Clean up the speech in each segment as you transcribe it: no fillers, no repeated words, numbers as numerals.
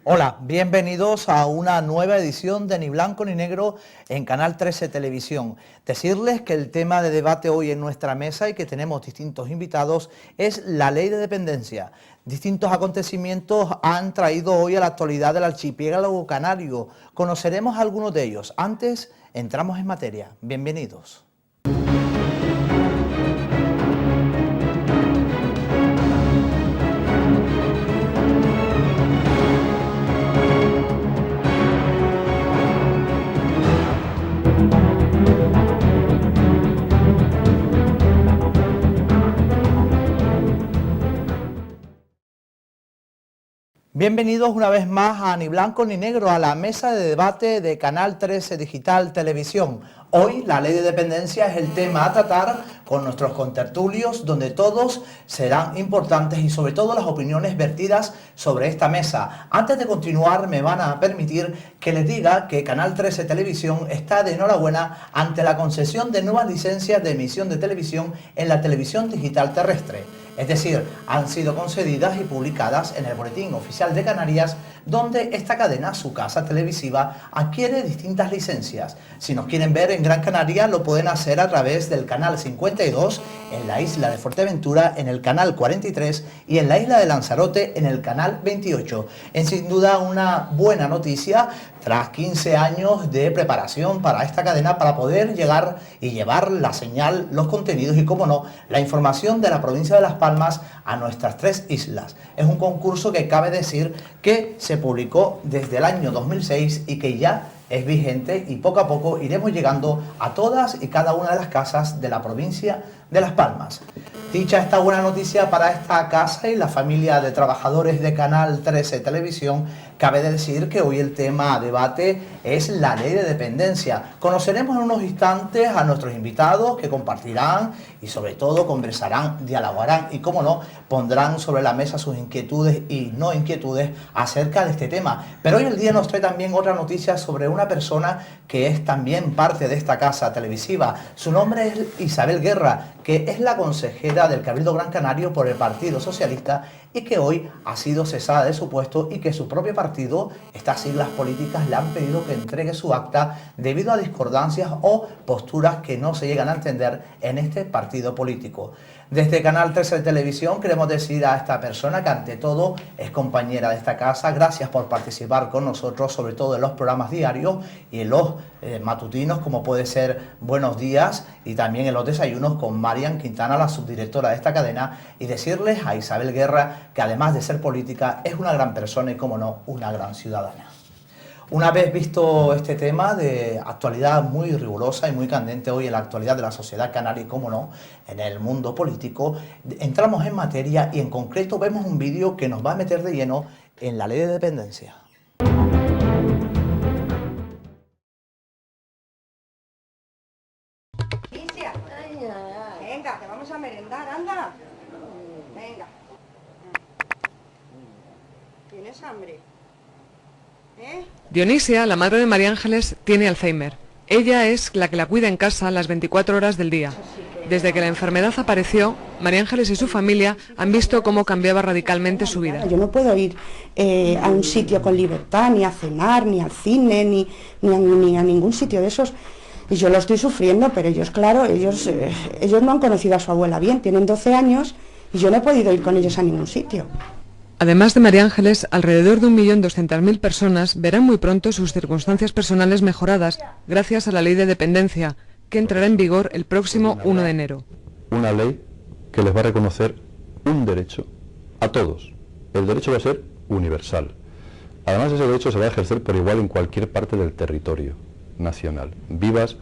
Hola, bienvenidos a una nueva edición de Ni Blanco ni Negro en Canal 13 Televisión. Decirles que el tema de debate hoy en nuestra mesa y que tenemos distintos invitados es la ley de dependencia. Distintos acontecimientos han traído hoy a la actualidad del archipiélago canario. Conoceremos algunos de ellos. Antes, entramos en materia. Bienvenidos. Bienvenidos una vez más a Ni Blanco ni Negro, a la mesa de debate de Canal 13 Digital Televisión. Hoy la ley de dependencia es el tema a tratar con nuestros contertulios, donde todos serán importantes y sobre todo las opiniones vertidas sobre esta mesa. Antes de continuar me van a permitir que les diga que Canal 13 Televisión está de enhorabuena ante la concesión de nuevas licencias de emisión de televisión en la televisión digital terrestre. Es decir, han sido concedidas y publicadas en el Boletín Oficial de Canarias, donde esta cadena, su casa televisiva, adquiere distintas licencias. Si nos quieren ver en Gran Canaria, lo pueden hacer a través del canal 52, en la isla de Fuerteventura, en el canal 43 y en la isla de Lanzarote, en el canal 28. Es sin duda una buena noticia tras 15 años de preparación para esta cadena, para poder llegar y llevar la señal, los contenidos y, como no, la información de la provincia de Las Palmas a nuestras tres islas. Es un concurso que cabe decir que se publicó desde el año 2006 y que ya es vigente, y poco a poco iremos llegando a todas y cada una de las casas de la provincia de Las Palmas. Dicha esta buena noticia para esta casa y la familia de trabajadores de Canal 13 Televisión, cabe decir que hoy el tema a debate es la ley de dependencia. Conoceremos en unos instantes a nuestros invitados que compartirán y sobre todo conversarán, dialogarán y, como no, pondrán sobre la mesa sus inquietudes y no inquietudes acerca de este tema. Pero hoy el día nos trae también otra noticia sobre una persona que es también parte de esta casa televisiva. Su nombre es Isabel Guerra, que es la consejera del Cabildo Gran Canario por el Partido Socialista y que hoy ha sido cesada de su puesto y que su propio partido, estas siglas políticas, le han pedido que entregue su acta debido a discordancias o posturas que no se llegan a entender en este partido político. Desde Canal 13 Televisión queremos decir a esta persona que ante todo es compañera de esta casa. Gracias por participar con nosotros, sobre todo en los programas diarios y en los matutinos, como puede ser Buenos Días, y también en los desayunos con Marian Quintana, la subdirectora de esta cadena, y decirles a Isabel Guerra que además de ser política es una gran persona y, como no, una gran ciudadana. Una vez visto este tema de actualidad muy rigurosa y muy candente hoy en la actualidad de la sociedad canaria y, como no, en el mundo político, entramos en materia y en concreto vemos un vídeo que nos va a meter de lleno en la ley de dependencia. Alicia, venga, que vamos a merendar, anda. Venga. ¿Tienes hambre? Dionisia, la madre de María Ángeles, tiene Alzheimer. Ella es la que la cuida en casa las 24 horas del día. Desde que la enfermedad apareció, María Ángeles y su familia han visto cómo cambiaba radicalmente su vida. Yo no puedo ir a un sitio con libertad, ni a cenar, ni al cine, ni a ningún sitio de esos. Y yo lo estoy sufriendo, pero ellos, claro, ellos no han conocido a su abuela bien, tienen 12 años y yo no he podido ir con ellos a ningún sitio. Además de María Ángeles, alrededor de 1.200.000 personas verán muy pronto sus circunstancias personales mejoradas gracias a la ley de dependencia, que entrará en vigor el próximo 1 de enero. Una ley que les va a reconocer un derecho a todos. El derecho va a ser universal. Además, ese derecho se va a ejercer por igual en cualquier parte del territorio nacional, vivas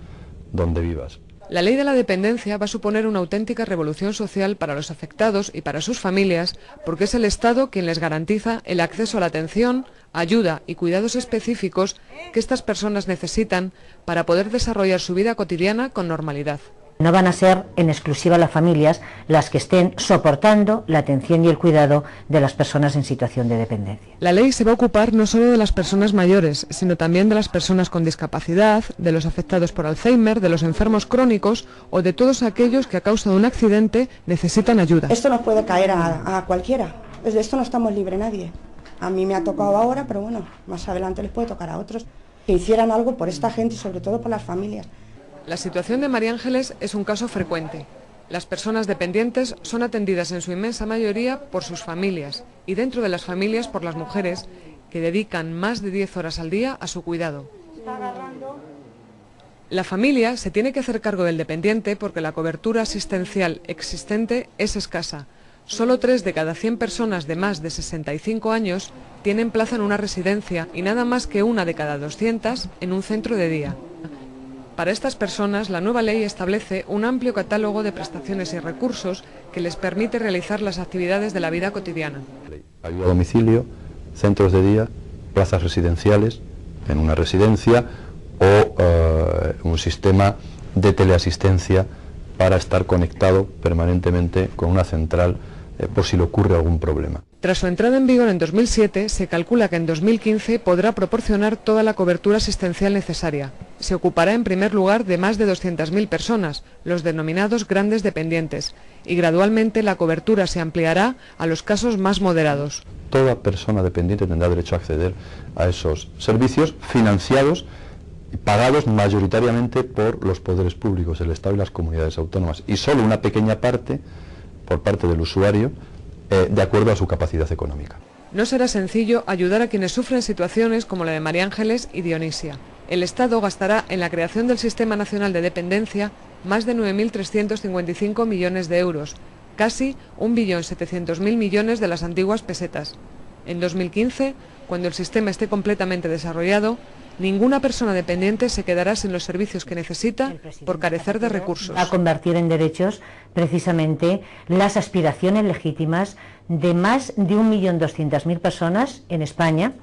donde vivas. La ley de la dependencia va a suponer una auténtica revolución social para los afectados y para sus familias, porque es el Estado quien les garantiza el acceso a la atención, ayuda y cuidados específicos que estas personas necesitan para poder desarrollar su vida cotidiana con normalidad. No van a ser en exclusiva las familias las que estén soportando la atención y el cuidado de las personas en situación de dependencia. La ley se va a ocupar no solo de las personas mayores, sino también de las personas con discapacidad, de los afectados por Alzheimer, de los enfermos crónicos o de todos aquellos que a causa de un accidente necesitan ayuda. Esto nos puede caer a cualquiera, de esto no estamos libre nadie. A mí me ha tocado ahora, pero bueno, más adelante les puede tocar a otros. Que hicieran algo por esta gente y sobre todo por las familias. La situación de María Ángeles es un caso frecuente. Las personas dependientes son atendidas en su inmensa mayoría por sus familias y dentro de las familias por las mujeres que dedican más de 10 horas al día a su cuidado. La familia se tiene que hacer cargo del dependiente porque la cobertura asistencial existente es escasa. Solo 3 de cada 100 personas de más de 65 años tienen plaza en una residencia y nada más que 1 de cada 200 en un centro de día. Para estas personas, la nueva ley establece un amplio catálogo de prestaciones y recursos que les permite realizar las actividades de la vida cotidiana. Ayuda a domicilio, centros de día, plazas residenciales en una residencia o un sistema de teleasistencia para estar conectado permanentemente con una central por si le ocurre algún problema. Tras su entrada en vigor en 2007, se calcula que en 2015 podrá proporcionar toda la cobertura asistencial necesaria. Se ocupará en primer lugar de más de 200.000 personas, los denominados grandes dependientes, y gradualmente la cobertura se ampliará a los casos más moderados. Toda persona dependiente tendrá derecho a acceder a esos servicios financiados y pagados mayoritariamente por los poderes públicos, el Estado y las comunidades autónomas, y solo una pequeña parte por parte del usuario de acuerdo a su capacidad económica. No será sencillo ayudar a quienes sufren situaciones como la de María Ángeles y Dionisia. El Estado gastará en la creación del Sistema Nacional de Dependencia más de 9.355 millones de euros, casi 1.700.000 millones de las antiguas pesetas. En 2015, cuando el sistema esté completamente desarrollado, ninguna persona dependiente se quedará sin los servicios que necesita por carecer de recursos. A convertir en derechos precisamente las aspiraciones legítimas de más de 1.200.000 personas en España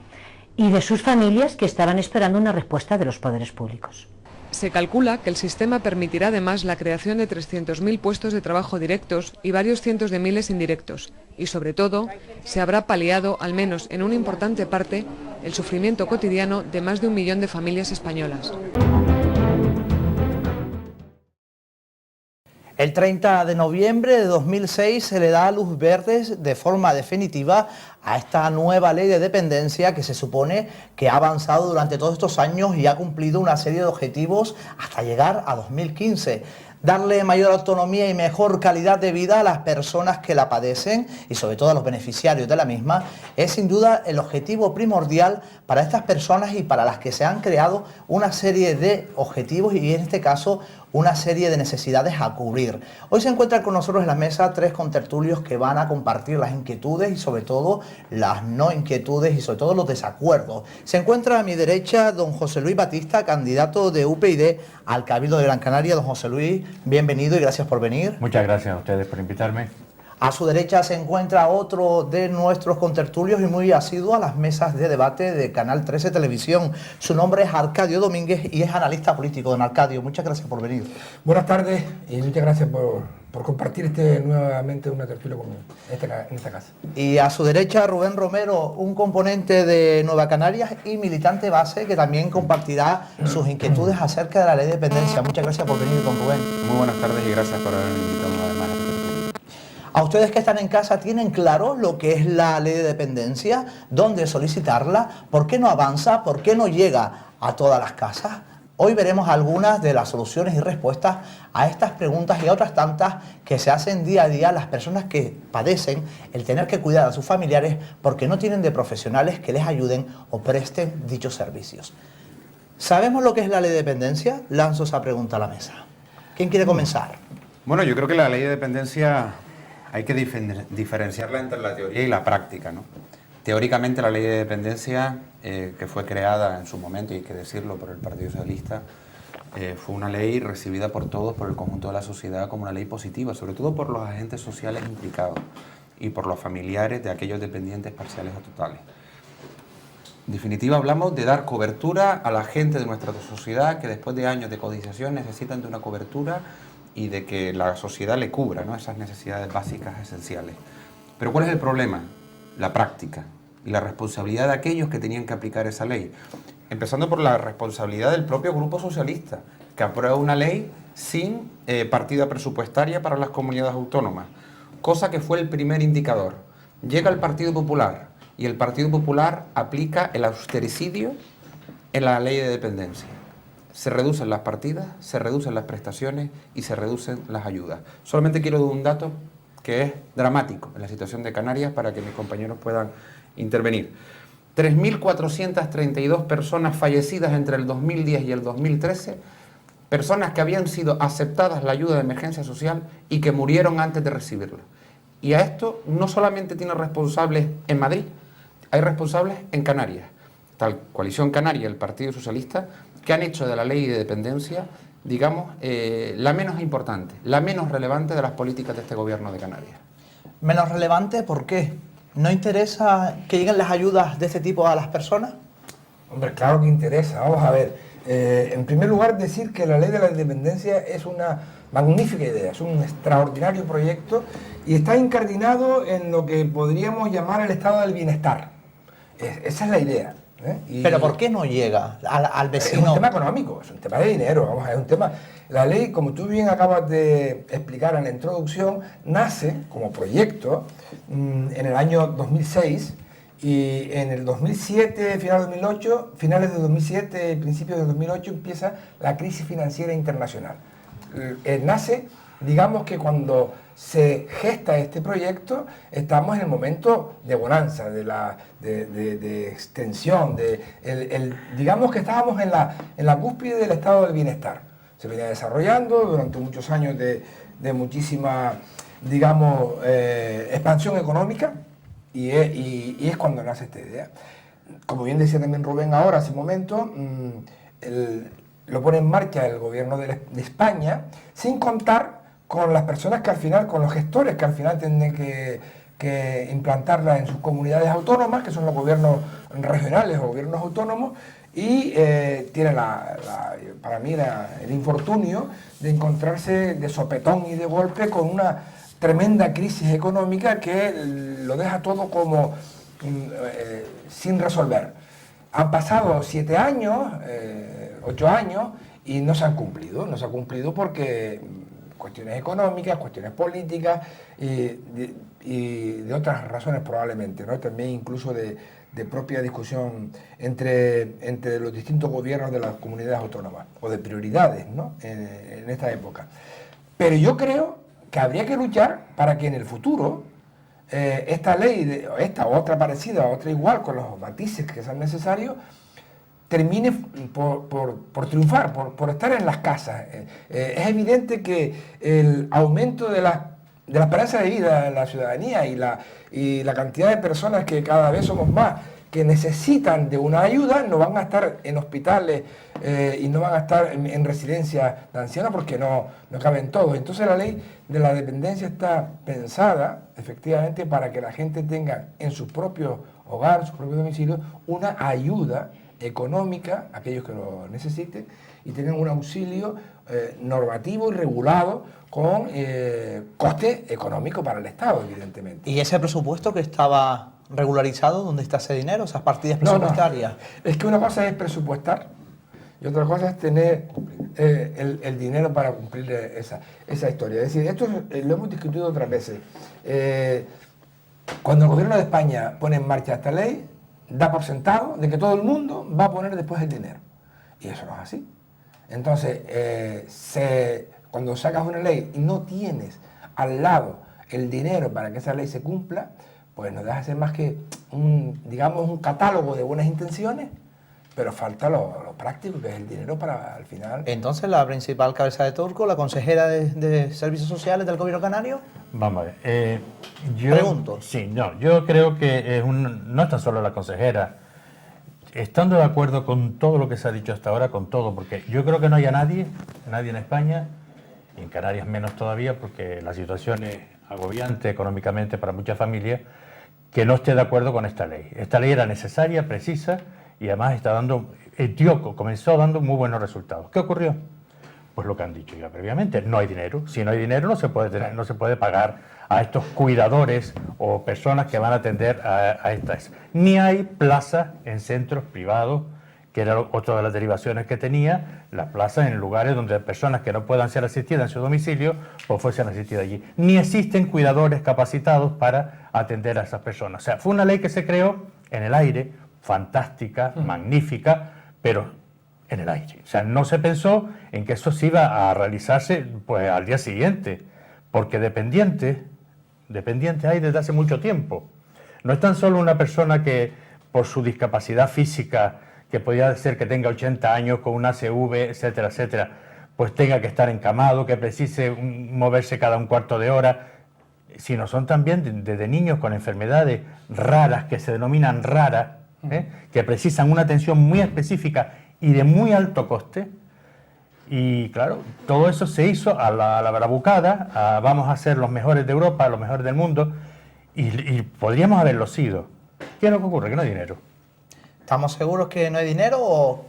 y de sus familias que estaban esperando una respuesta de los poderes públicos. Se calcula que el sistema permitirá además la creación de 300.000 puestos de trabajo directos y varios cientos de miles indirectos. Y sobre todo, se habrá paliado, al menos en una importante parte, el sufrimiento cotidiano de más de 1 millón de familias españolas. El 30 de noviembre de 2006 se le da luz verde de forma definitiva a esta nueva ley de dependencia que se supone que ha avanzado durante todos estos años y ha cumplido una serie de objetivos hasta llegar a 2015. Darle mayor autonomía y mejor calidad de vida a las personas que la padecen y sobre todo a los beneficiarios de la misma es sin duda el objetivo primordial para estas personas y para las que se han creado una serie de objetivos y en este caso una serie de necesidades a cubrir. Hoy se encuentran con nosotros en la mesa 3 contertulios que van a compartir las inquietudes y sobre todo las no inquietudes y sobre todo los desacuerdos. Se encuentra a mi derecha don José Luis Batista, candidato de UPyD al Cabildo de Gran Canaria. Don José Luis, bienvenido y gracias por venir. Muchas gracias a ustedes por invitarme. A su derecha se encuentra otro de nuestros contertulios y muy asiduo a las mesas de debate de Canal 13 Televisión. Su nombre es Arcadio Domínguez y es analista político. Don Arcadio, muchas gracias por venir. Buenas tardes y muchas gracias por compartir nuevamente una tertulia conmigo en esta casa. Y a su derecha Rubén Romero, un componente de Nueva Canarias y militante base que también compartirá sus inquietudes acerca de la ley de dependencia. Muchas gracias por venir, don Rubén. Muy buenas tardes y gracias por haberme invitado una vez más a esta tertulia. A ustedes que están en casa, ¿tienen claro lo que es la ley de dependencia? ¿Dónde solicitarla? ¿Por qué no avanza? ¿Por qué no llega a todas las casas? Hoy veremos algunas de las soluciones y respuestas a estas preguntas y a otras tantas que se hacen día a día las personas que padecen el tener que cuidar a sus familiares porque no tienen de profesionales que les ayuden o presten dichos servicios. ¿Sabemos lo que es la ley de dependencia? Lanzo esa pregunta a la mesa. ¿Quién quiere comenzar? Bueno, yo creo que la ley de dependencia hay que diferenciarla entre la teoría y la práctica, ¿no? Teóricamente la ley de dependencia, que fue creada en su momento, y hay que decirlo, por el Partido Socialista, fue una ley recibida por todos, por el conjunto de la sociedad, como una ley positiva, sobre todo por los agentes sociales implicados y por los familiares de aquellos dependientes parciales o totales. En definitiva, hablamos de dar cobertura a la gente de nuestra sociedad que después de años de cotización necesitan de una cobertura y de que la sociedad le cubra, ¿no?, esas necesidades básicas esenciales. Pero ¿cuál es el problema? La práctica y la responsabilidad de aquellos que tenían que aplicar esa ley. Empezando por la responsabilidad del propio Grupo Socialista, que aprueba una ley sin partida presupuestaria para las comunidades autónomas, cosa que fue el primer indicador. Llega el Partido Popular y el Partido Popular aplica el austericidio en la ley de dependencia. Se reducen las partidas, se reducen las prestaciones y se reducen las ayudas. Solamente quiero dar un dato que es dramático en la situación de Canarias para que mis compañeros puedan intervenir. 3.432 personas fallecidas entre el 2010 y el 2013, personas que habían sido aceptadas la ayuda de emergencia social y que murieron antes de recibirla. Y a esto no solamente tiene responsables en Madrid, hay responsables en Canarias. Tal Coalición Canaria, el Partido Socialista, que han hecho de la ley de dependencia, digamos, la menos importante, la menos relevante de las políticas de este gobierno de Canarias. ¿Menos relevante por qué? ¿No interesa que lleguen las ayudas de este tipo a las personas? Hombre, claro que interesa. Vamos a ver. En primer lugar, decir que la ley de la independencia es una magnífica idea, es un extraordinario proyecto y está incardinado en lo que podríamos llamar el estado del bienestar. Esa es la idea. ¿Pero por qué no llega al vecino? Es un tema económico, es un tema de dinero, vamos, es un tema... La ley, como tú bien acabas de explicar en la introducción, nace como proyecto en el año 2006 y en el 2007, finales de 2007, principios de 2008 empieza la crisis financiera internacional. Nace, digamos que cuando se gesta este proyecto, estamos en el momento de bonanza, de extensión, digamos que estábamos en la cúspide del estado del bienestar. Se venía desarrollando durante muchos años de muchísima, digamos, expansión económica y es cuando nace esta idea. Como bien decía también Rubén ahora, hace un momento, lo pone en marcha el gobierno de España, sin contar con las personas que al final, con los gestores que al final tienen que implantarla en sus comunidades autónomas, que son los gobiernos regionales o gobiernos autónomos, y tiene para mí el infortunio de encontrarse de sopetón y de golpe con una tremenda crisis económica que lo deja todo como sin resolver. Han pasado 7 años, 8 años y no se han cumplido. No se ha cumplido porque cuestiones económicas, cuestiones políticas y de otras razones probablemente, ¿no? También incluso de propia discusión entre los distintos gobiernos de las comunidades autónomas o de prioridades, ¿no? en esta época. Pero yo creo que habría que luchar para que en el futuro esta ley, esta o otra parecida, otra igual, con los matices que sean necesarios, termine por triunfar, por estar en las casas. Es evidente que el aumento de la esperanza de vida en la ciudadanía y la cantidad de personas que cada vez somos más que necesitan de una ayuda, no van a estar en hospitales y no van a estar en residencias de ancianos porque no caben todos. Entonces la ley de la dependencia está pensada efectivamente para que la gente tenga en su propio hogar, en su propio domicilio, una ayuda económica, aquellos que lo necesiten, y tengan un auxilio normativo y regulado con coste económico para el Estado, evidentemente. ¿Y ese presupuesto que estaba regularizado, dónde está ese dinero, esas partidas presupuestarias? No. Es que una cosa es presupuestar y otra cosa es tener el dinero para cumplir esa historia. Es decir, esto lo hemos discutido otras veces. Cuando el gobierno de España pone en marcha esta ley, da por sentado de que todo el mundo va a poner después el dinero. Y eso no es así. Entonces, cuando sacas una ley y no tienes al lado el dinero para que esa ley se cumpla, pues no deja de ser más que un catálogo de buenas intenciones, pero falta lo práctico, que es el dinero para al final. Entonces, la principal cabeza de turco, la consejera de Servicios Sociales del Gobierno canario. Vamos a ver. Pregunto. Sí, no, yo creo que no es tan solo la consejera. Estando de acuerdo con todo lo que se ha dicho hasta ahora, con todo, porque yo creo que no haya nadie en España, y en Canarias menos todavía, porque la situación es agobiante económicamente para muchas familias, que no esté de acuerdo con esta ley. Esta ley era necesaria, precisa, y además comenzó dando muy buenos resultados. ¿Qué ocurrió? Pues lo que han dicho ya previamente, no hay dinero. Si no hay dinero no se puede pagar a estos cuidadores o personas que van a atender a estas. Ni hay plazas en centros privados que era otra de las derivaciones que tenía, las plazas en lugares donde personas que no puedan ser asistidas en su domicilio, pues fuesen asistidas allí. Ni existen cuidadores capacitados para atender a esas personas. O sea, fue una ley que se creó en el aire, fantástica, magnífica, pero en el aire. O sea, no se pensó en que eso se iba a realizarse pues al día siguiente, porque dependientes hay desde hace mucho tiempo. No es tan solo una persona que por su discapacidad física, que podría ser que tenga 80 años con un ACV, etcétera, etcétera, pues tenga que estar encamado, que precise moverse cada un cuarto de hora, sino son también desde niños con enfermedades raras, que se denominan raras, que precisan una atención muy específica y de muy alto coste. Y claro, todo eso se hizo a la bravucada, vamos a ser los mejores de Europa, los mejores del mundo, y podríamos haberlo sido. ¿Qué es lo que ocurre? Que no hay dinero. ¿Estamos seguros que no hay dinero o...?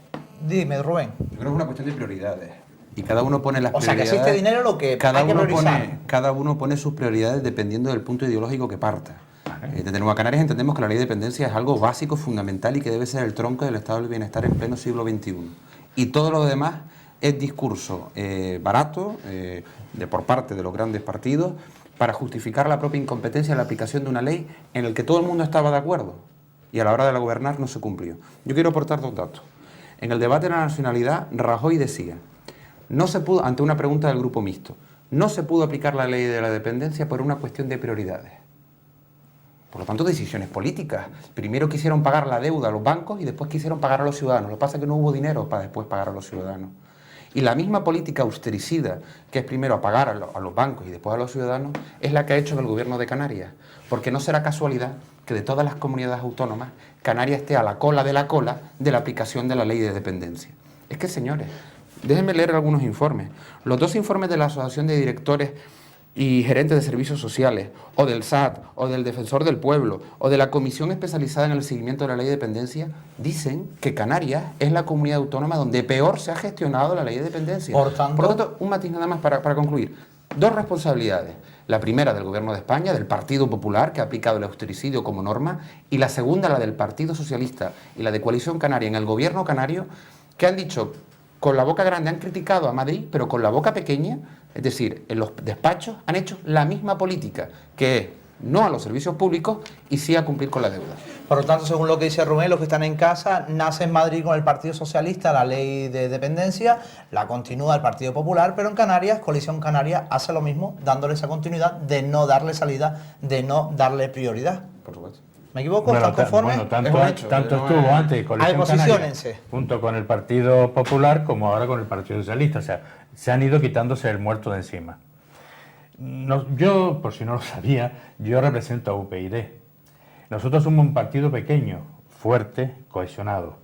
Dime, Rubén. Yo creo que es una cuestión de prioridades. Y cada uno pone las prioridades. O sea, que existe dinero, lo que hay que priorizar. Cada uno pone sus prioridades dependiendo del punto ideológico que parta. Desde Nueva Canarias entendemos que la ley de dependencia es algo básico, fundamental y que debe ser el tronco del estado del bienestar en pleno siglo XXI. Y todo lo demás es discurso barato por parte de los grandes partidos para justificar la propia incompetencia en la aplicación de una ley en la que todo el mundo estaba de acuerdo y a la hora de gobernar no se cumplió. Yo quiero aportar dos datos. En el debate de la nacionalidad, Rajoy decía, no se pudo, ante una pregunta del grupo mixto, no se pudo aplicar la ley de la dependencia por una cuestión de prioridades. Por lo tanto, decisiones políticas. Primero quisieron pagar la deuda a los bancos y después quisieron pagar a los ciudadanos. Lo que pasa es que no hubo dinero para después pagar a los ciudadanos. Y la misma política austericida, que es primero pagar a los bancos y después a los ciudadanos, es la que ha hecho el gobierno de Canarias. Porque no será casualidad que de todas las comunidades autónomas, Canarias esté a la cola de la aplicación de la ley de dependencia. Es que, señores, déjenme leer algunos informes. Los dos informes de la Asociación de Directores y Gerentes de Servicios Sociales, o del SAT, o del Defensor del Pueblo, o de la Comisión Especializada en el Seguimiento de la Ley de Dependencia, dicen que Canarias es la comunidad autónoma donde peor se ha gestionado la Ley de Dependencia. Por lo tanto, un matiz nada más para concluir. Dos responsabilidades. La primera del Gobierno de España, del Partido Popular, que ha aplicado el austericidio como norma, y la segunda, la del Partido Socialista y la de Coalición Canaria en el Gobierno canario, que han dicho, con la boca grande han criticado a Madrid, pero con la boca pequeña, es decir, en los despachos han hecho la misma política, que es no a los servicios públicos y sí a cumplir con la deuda. Por lo tanto, según lo que dice Rubén, los que están en casa, nace en Madrid con el Partido Socialista la ley de dependencia, la continúa el Partido Popular, pero en Canarias, Coalición Canaria hace lo mismo, dándole esa continuidad de no darle salida, de no darle prioridad. Por supuesto. ¿Me equivoco? Bueno, ¿Están conformes? Tanto estuvo antes Coalición Posiciónense. Canaria, junto con el Partido Popular, como ahora con el Partido Socialista. O sea, se han ido quitándose el muerto de encima. Yo, por si no lo sabía, yo represento a UPyD. Nosotros somos un partido pequeño, fuerte, cohesionado.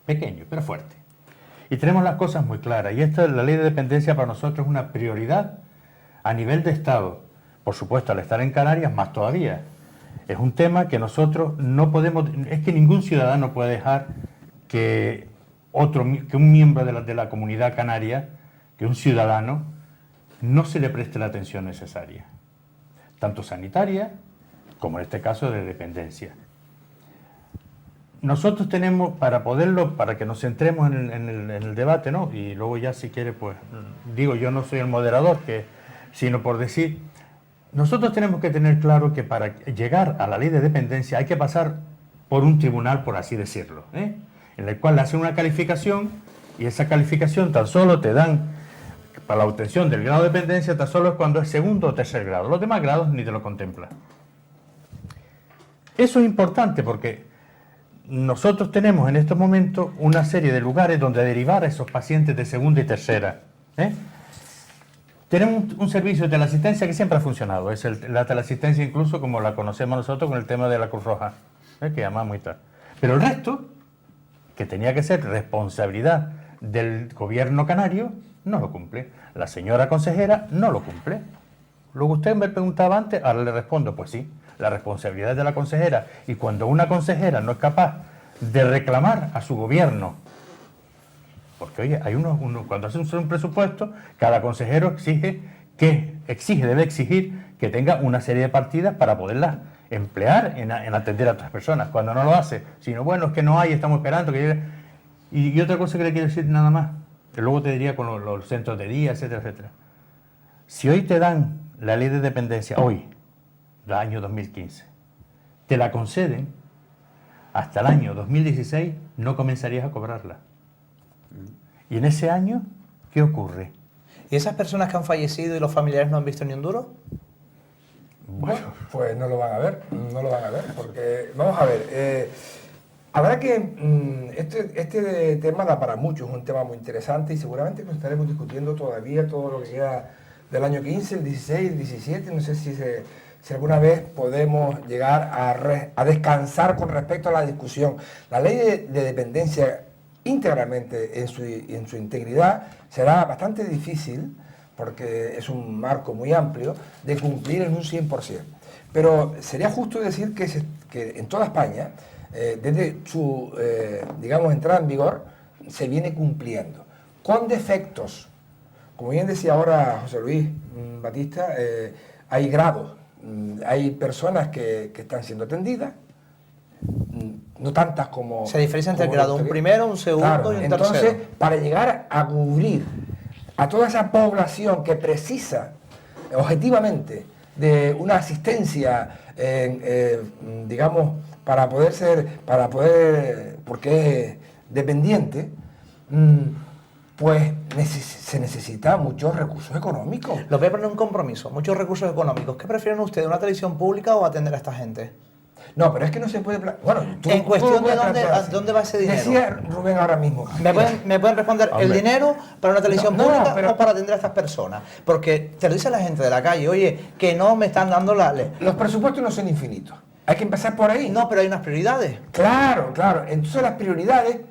Pequeño, pero fuerte. Y tenemos las cosas muy claras. Y la ley de dependencia para nosotros es una prioridad a nivel de Estado. Por supuesto, al estar en Canarias, más todavía. Es un tema que nosotros no podemos... Es que ningún ciudadano puede dejar que un miembro de la comunidad canaria, que un ciudadano, no se le preste la atención necesaria, tanto sanitaria como en este caso de dependencia. Nosotros tenemos, para que nos centremos en el debate, ¿no? Y luego ya si quiere, pues digo, yo no soy el moderador, sino por decir, nosotros tenemos que tener claro que para llegar a la ley de dependencia hay que pasar por un tribunal, por así decirlo, en el cual le hacen una calificación y esa calificación tan solo te dan, para la obtención del grado de dependencia, tan solo es cuando es segundo o tercer grado. Los demás grados ni te lo contempla. Eso es importante porque nosotros tenemos en estos momentos una serie de lugares donde derivar a esos pacientes de segunda y tercera. Tenemos un servicio de teleasistencia que siempre ha funcionado. Es la teleasistencia incluso como la conocemos nosotros con el tema de la Cruz Roja, que llamamos y tal. Pero el resto, que tenía que ser responsabilidad del gobierno canario, no lo cumple. La señora consejera no lo cumple. Luego usted me preguntaba antes, ahora le respondo, pues sí, la responsabilidad es de la consejera. Y cuando una consejera no es capaz de reclamar a su gobierno, porque oye, hay cuando hacen un presupuesto, cada consejero debe exigir que tenga una serie de partidas para poderlas emplear en atender a otras personas. Cuando no lo hace, sino bueno, es que no hay, estamos esperando que llegue. Y otra cosa que le quiero decir nada más, que luego te diría con los centros de día, etcétera, etcétera. Si hoy te dan la ley de dependencia, hoy, del año 2015, te la conceden, hasta el año 2016 no comenzarías a cobrarla. Y en ese año, ¿qué ocurre? ¿Y esas personas que han fallecido y los familiares no han visto ni un duro? Bueno, pues no lo van a ver, porque, vamos a ver, habrá que, este tema da para mucho, es un tema muy interesante y seguramente lo estaremos discutiendo todavía todo lo que queda del año 15, el 16, el 17, no sé si alguna vez podemos llegar a descansar con respecto a la discusión. La ley de dependencia íntegramente en su integridad será bastante difícil, porque es un marco muy amplio, de cumplir en un 100%. Pero sería justo decir que en toda España, desde su, digamos, entrada en vigor, se viene cumpliendo. Con defectos. Como bien decía ahora José Luis Batista, hay grados. Hay personas que están siendo atendidas, no tantas como... Se diferencia entre el grado, un primero, un segundo, claro, y un tercero. Entonces, para llegar a cubrir a toda esa población que precisa objetivamente de una asistencia, digamos, porque es dependiente, pues se necesita muchos recursos económicos. Los voy a poner un compromiso, muchos recursos económicos. ¿Qué prefieren ustedes, una televisión pública o atender a esta gente? No, pero es que no se puede... Bueno, en cuestión de dónde va ese dinero. Decía Rubén ahora mismo. ¿Me pueden responder el dinero para una televisión pública o para atender a estas personas? Porque te lo dice la gente de la calle, oye, que no me están dando los presupuestos no son infinitos. Hay que empezar por ahí. No, pero hay unas prioridades. Claro. Entonces las prioridades,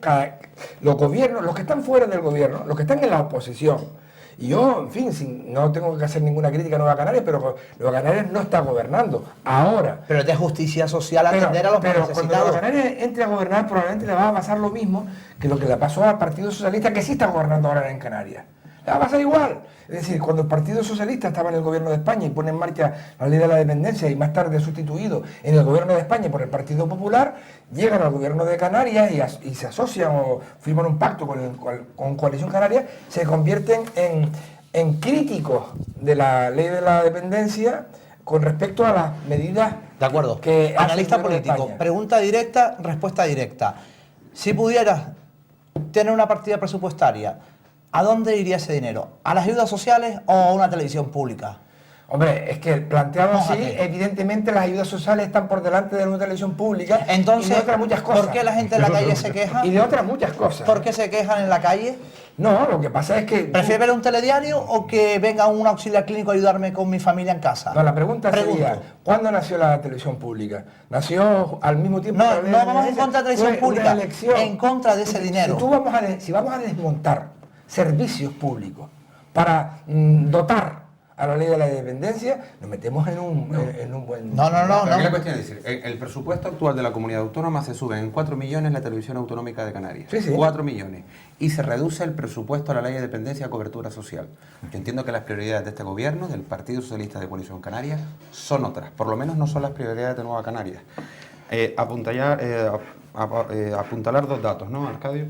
los gobiernos, los que están fuera del gobierno, los que están en la oposición, y yo, en fin, no tengo que hacer ninguna crítica a Nueva Canarias, pero Nueva Canarias no está gobernando ahora. Pero es de justicia social atender a los más necesitados. Cuando Nueva Canarias entre a gobernar, probablemente le va a pasar lo mismo que lo que le pasó al Partido Socialista, que sí está gobernando ahora en Canarias. Le va a pasar igual. Es decir, cuando el Partido Socialista estaba en el gobierno de España y pone en marcha la ley de la dependencia y más tarde sustituido en el gobierno de España por el Partido Popular, llegan al gobierno de Canarias y se asocian o firman un pacto con Coalición Canaria, se convierten en críticos de la ley de la dependencia con respecto a las medidas. De acuerdo. Que analista político, pregunta directa, respuesta directa. Si pudieras tener una partida presupuestaria, ¿a dónde iría ese dinero? ¿A las ayudas sociales o a una televisión pública? Hombre, es que planteado así, evidentemente las ayudas sociales están por delante de una televisión pública. Entonces, y de otras muchas cosas. ¿Por qué la gente en la calle se queja? Y de otras muchas cosas. ¿Por qué se quejan en la calle? No, lo que pasa es que... ¿Prefiere ver un telediario o que venga un auxiliar clínico a ayudarme con mi familia en casa? No, la pregunta sería, ¿cuándo nació la televisión pública? ¿Nació al mismo tiempo? No vamos en contra de la televisión pública, en contra de ese dinero. Si vamos a desmontar servicios públicos para dotar a la ley de la dependencia, nos metemos en un buen... No. La cuestión es decir, el presupuesto actual de la comunidad autónoma se sube en 4 millones la televisión autonómica de Canarias. Sí. 4 millones. Y se reduce el presupuesto a la ley de dependencia a cobertura social. Yo entiendo que las prioridades de este gobierno, del Partido Socialista de Coalición Canaria, son otras. Por lo menos no son las prioridades de Nueva Canarias. Apuntalar 2 datos, ¿no, Arcadio?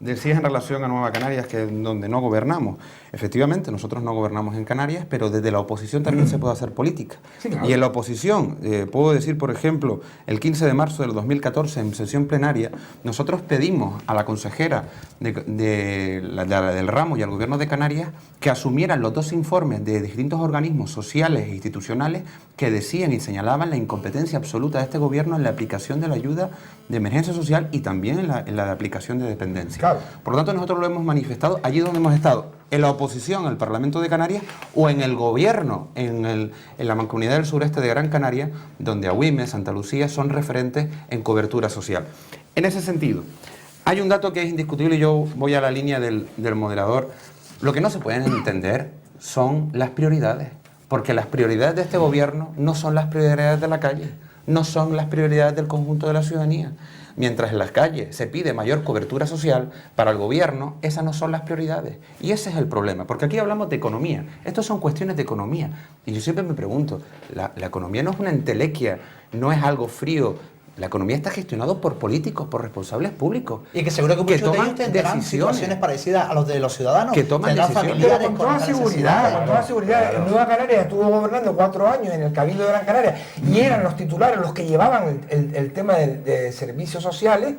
Decías en relación a Nueva Canarias, que es donde no gobernamos. Efectivamente, nosotros no gobernamos en Canarias, pero desde la oposición también se puede hacer política. Sí, claro. Y en la oposición, puedo decir, por ejemplo, el 15 de marzo del 2014, en sesión plenaria, nosotros pedimos a la consejera del ramo y al gobierno de Canarias que asumieran los 2 informes de distintos organismos sociales e institucionales que decían y señalaban la incompetencia absoluta de este gobierno en la aplicación de la ayuda de emergencia social y también en la aplicación de dependencia. Claro. Por lo tanto, nosotros lo hemos manifestado allí donde hemos estado, en la oposición al Parlamento de Canarias o en el gobierno, en la Mancomunidad del Sureste de Gran Canaria, donde Agüime, Santa Lucía son referentes en cobertura social. En ese sentido, hay un dato que es indiscutible y yo voy a la línea del moderador. Lo que no se pueden entender son las prioridades, porque las prioridades de este gobierno no son las prioridades de la calle, no son las prioridades del conjunto de la ciudadanía. Mientras en las calles se pide mayor cobertura social, para el gobierno esas no son las prioridades. Y ese es el problema, porque aquí hablamos de economía. Estas son cuestiones de economía. Y yo siempre me pregunto, la economía no es una entelequia, no es algo frío. La economía está gestionada por políticos, por responsables públicos. Y que seguro que muchos de toman ellos tendrán decisiones. situaciones parecidas a los de los ciudadanos. Que toman Tendrán decisiones. familiares Pero con toda estas seguridad, necesidades. con toda seguridad. En Nueva Canarias estuvo gobernando 4 años en el Cabildo de Gran Canaria y eran los titulares los que llevaban el tema de servicios sociales,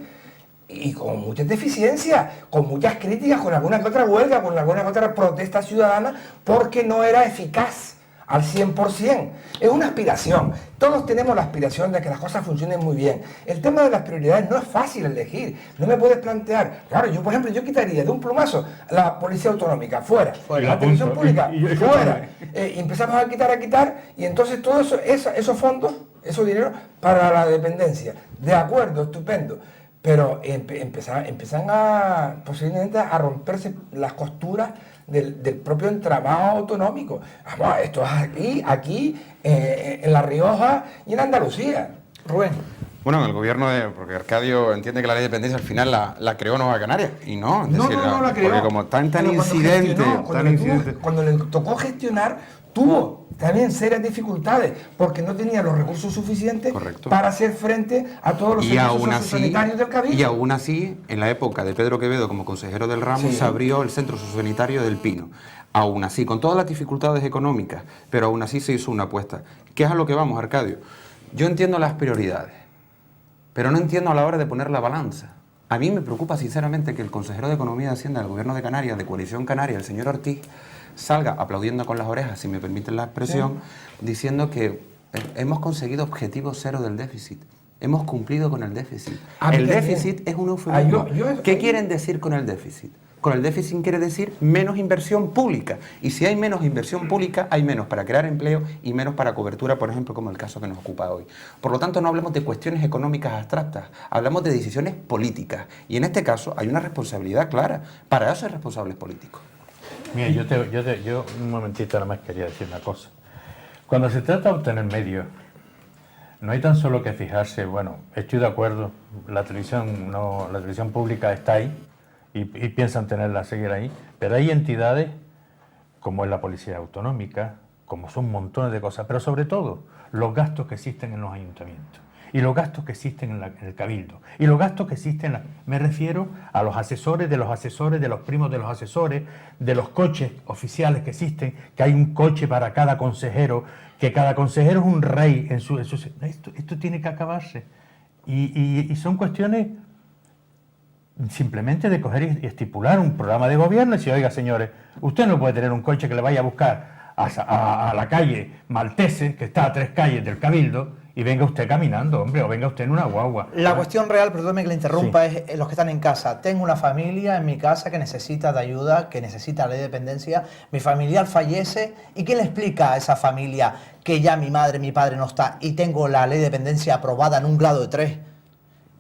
y con muchas deficiencias, con muchas críticas, con alguna que otra huelga, con alguna que otra protesta ciudadana, porque no era eficaz al 100%. Es una aspiración. Todos tenemos la aspiración de que las cosas funcionen muy bien. El tema de las prioridades no es fácil elegir. No me puedes plantear. Claro, yo por ejemplo, yo quitaría de un plumazo la policía autonómica, fuera. La televisión pública, fuera. Y empezamos a quitar, y entonces todo eso, esos fondos, esos dineros para la dependencia. De acuerdo, estupendo. Pero empiezan a posiblemente a romperse las costuras del propio entramado autonómico. Vamos, esto es aquí en La Rioja y en Andalucía. Rubén. Bueno, el gobierno porque Arcadio entiende que la ley de dependencia al final la creó Nueva Canarias, y no, es decir, No la creó. porque como tan Pero incidente, cuando le tocó gestionar, tuvo también serias dificultades, porque no tenía los recursos suficientes. Correcto. Para hacer frente a todos los servicios sociosanitarios del Cabildo. Y aún así, en la época de Pedro Quevedo como consejero del ramo, se abrió el centro sociosanitario del Pino. Aún así, con todas las dificultades económicas, pero aún así se hizo una apuesta. ¿Qué es a lo que vamos, Arcadio? Yo entiendo las prioridades, pero no entiendo a la hora de poner la balanza. A mí me preocupa sinceramente que el consejero de Economía y Hacienda del Gobierno de Canarias, de Coalición Canaria, el señor Ortiz, salga aplaudiendo con las orejas, si me permiten la expresión, diciendo que hemos conseguido objetivo cero del déficit. Hemos cumplido con el déficit. El déficit es un eufemismo. ¿Qué quieren decir con el déficit? Con el déficit quiere decir menos inversión pública. Y si hay menos inversión pública, hay menos para crear empleo y menos para cobertura, por ejemplo, como el caso que nos ocupa hoy. Por lo tanto, no hablamos de cuestiones económicas abstractas, hablamos de decisiones políticas. Y en este caso hay una responsabilidad clara. Para eso hay responsables políticos. Mira, yo un momentito nada más quería decir una cosa. Cuando se trata de obtener medios, no hay tan solo que fijarse, bueno, estoy de acuerdo, la televisión pública está ahí y piensan tenerla, seguir ahí, pero hay entidades como es la Policía Autonómica, como son montones de cosas, pero sobre todo los gastos que existen en los ayuntamientos. Y los gastos que existen en el Cabildo. Y los gastos que existen, me refiero a los asesores, de los primos de los asesores, de los coches oficiales que existen, que hay un coche para cada consejero, que cada consejero es un rey en su esto tiene que acabarse. Y son cuestiones simplemente de coger y estipular un programa de gobierno y decir, oiga señores, usted no puede tener un coche que le vaya a buscar a la calle Maltese, que está a 3 calles del Cabildo, y venga usted caminando, hombre, o venga usted en una guagua. La cuestión real, perdóneme que le interrumpa, es los que están en casa. Tengo una familia en mi casa que necesita de ayuda, que necesita la ley de dependencia. Mi familiar fallece. ¿Y quién le explica a esa familia que ya mi madre, mi padre no está y tengo la ley de dependencia aprobada en un grado de 3?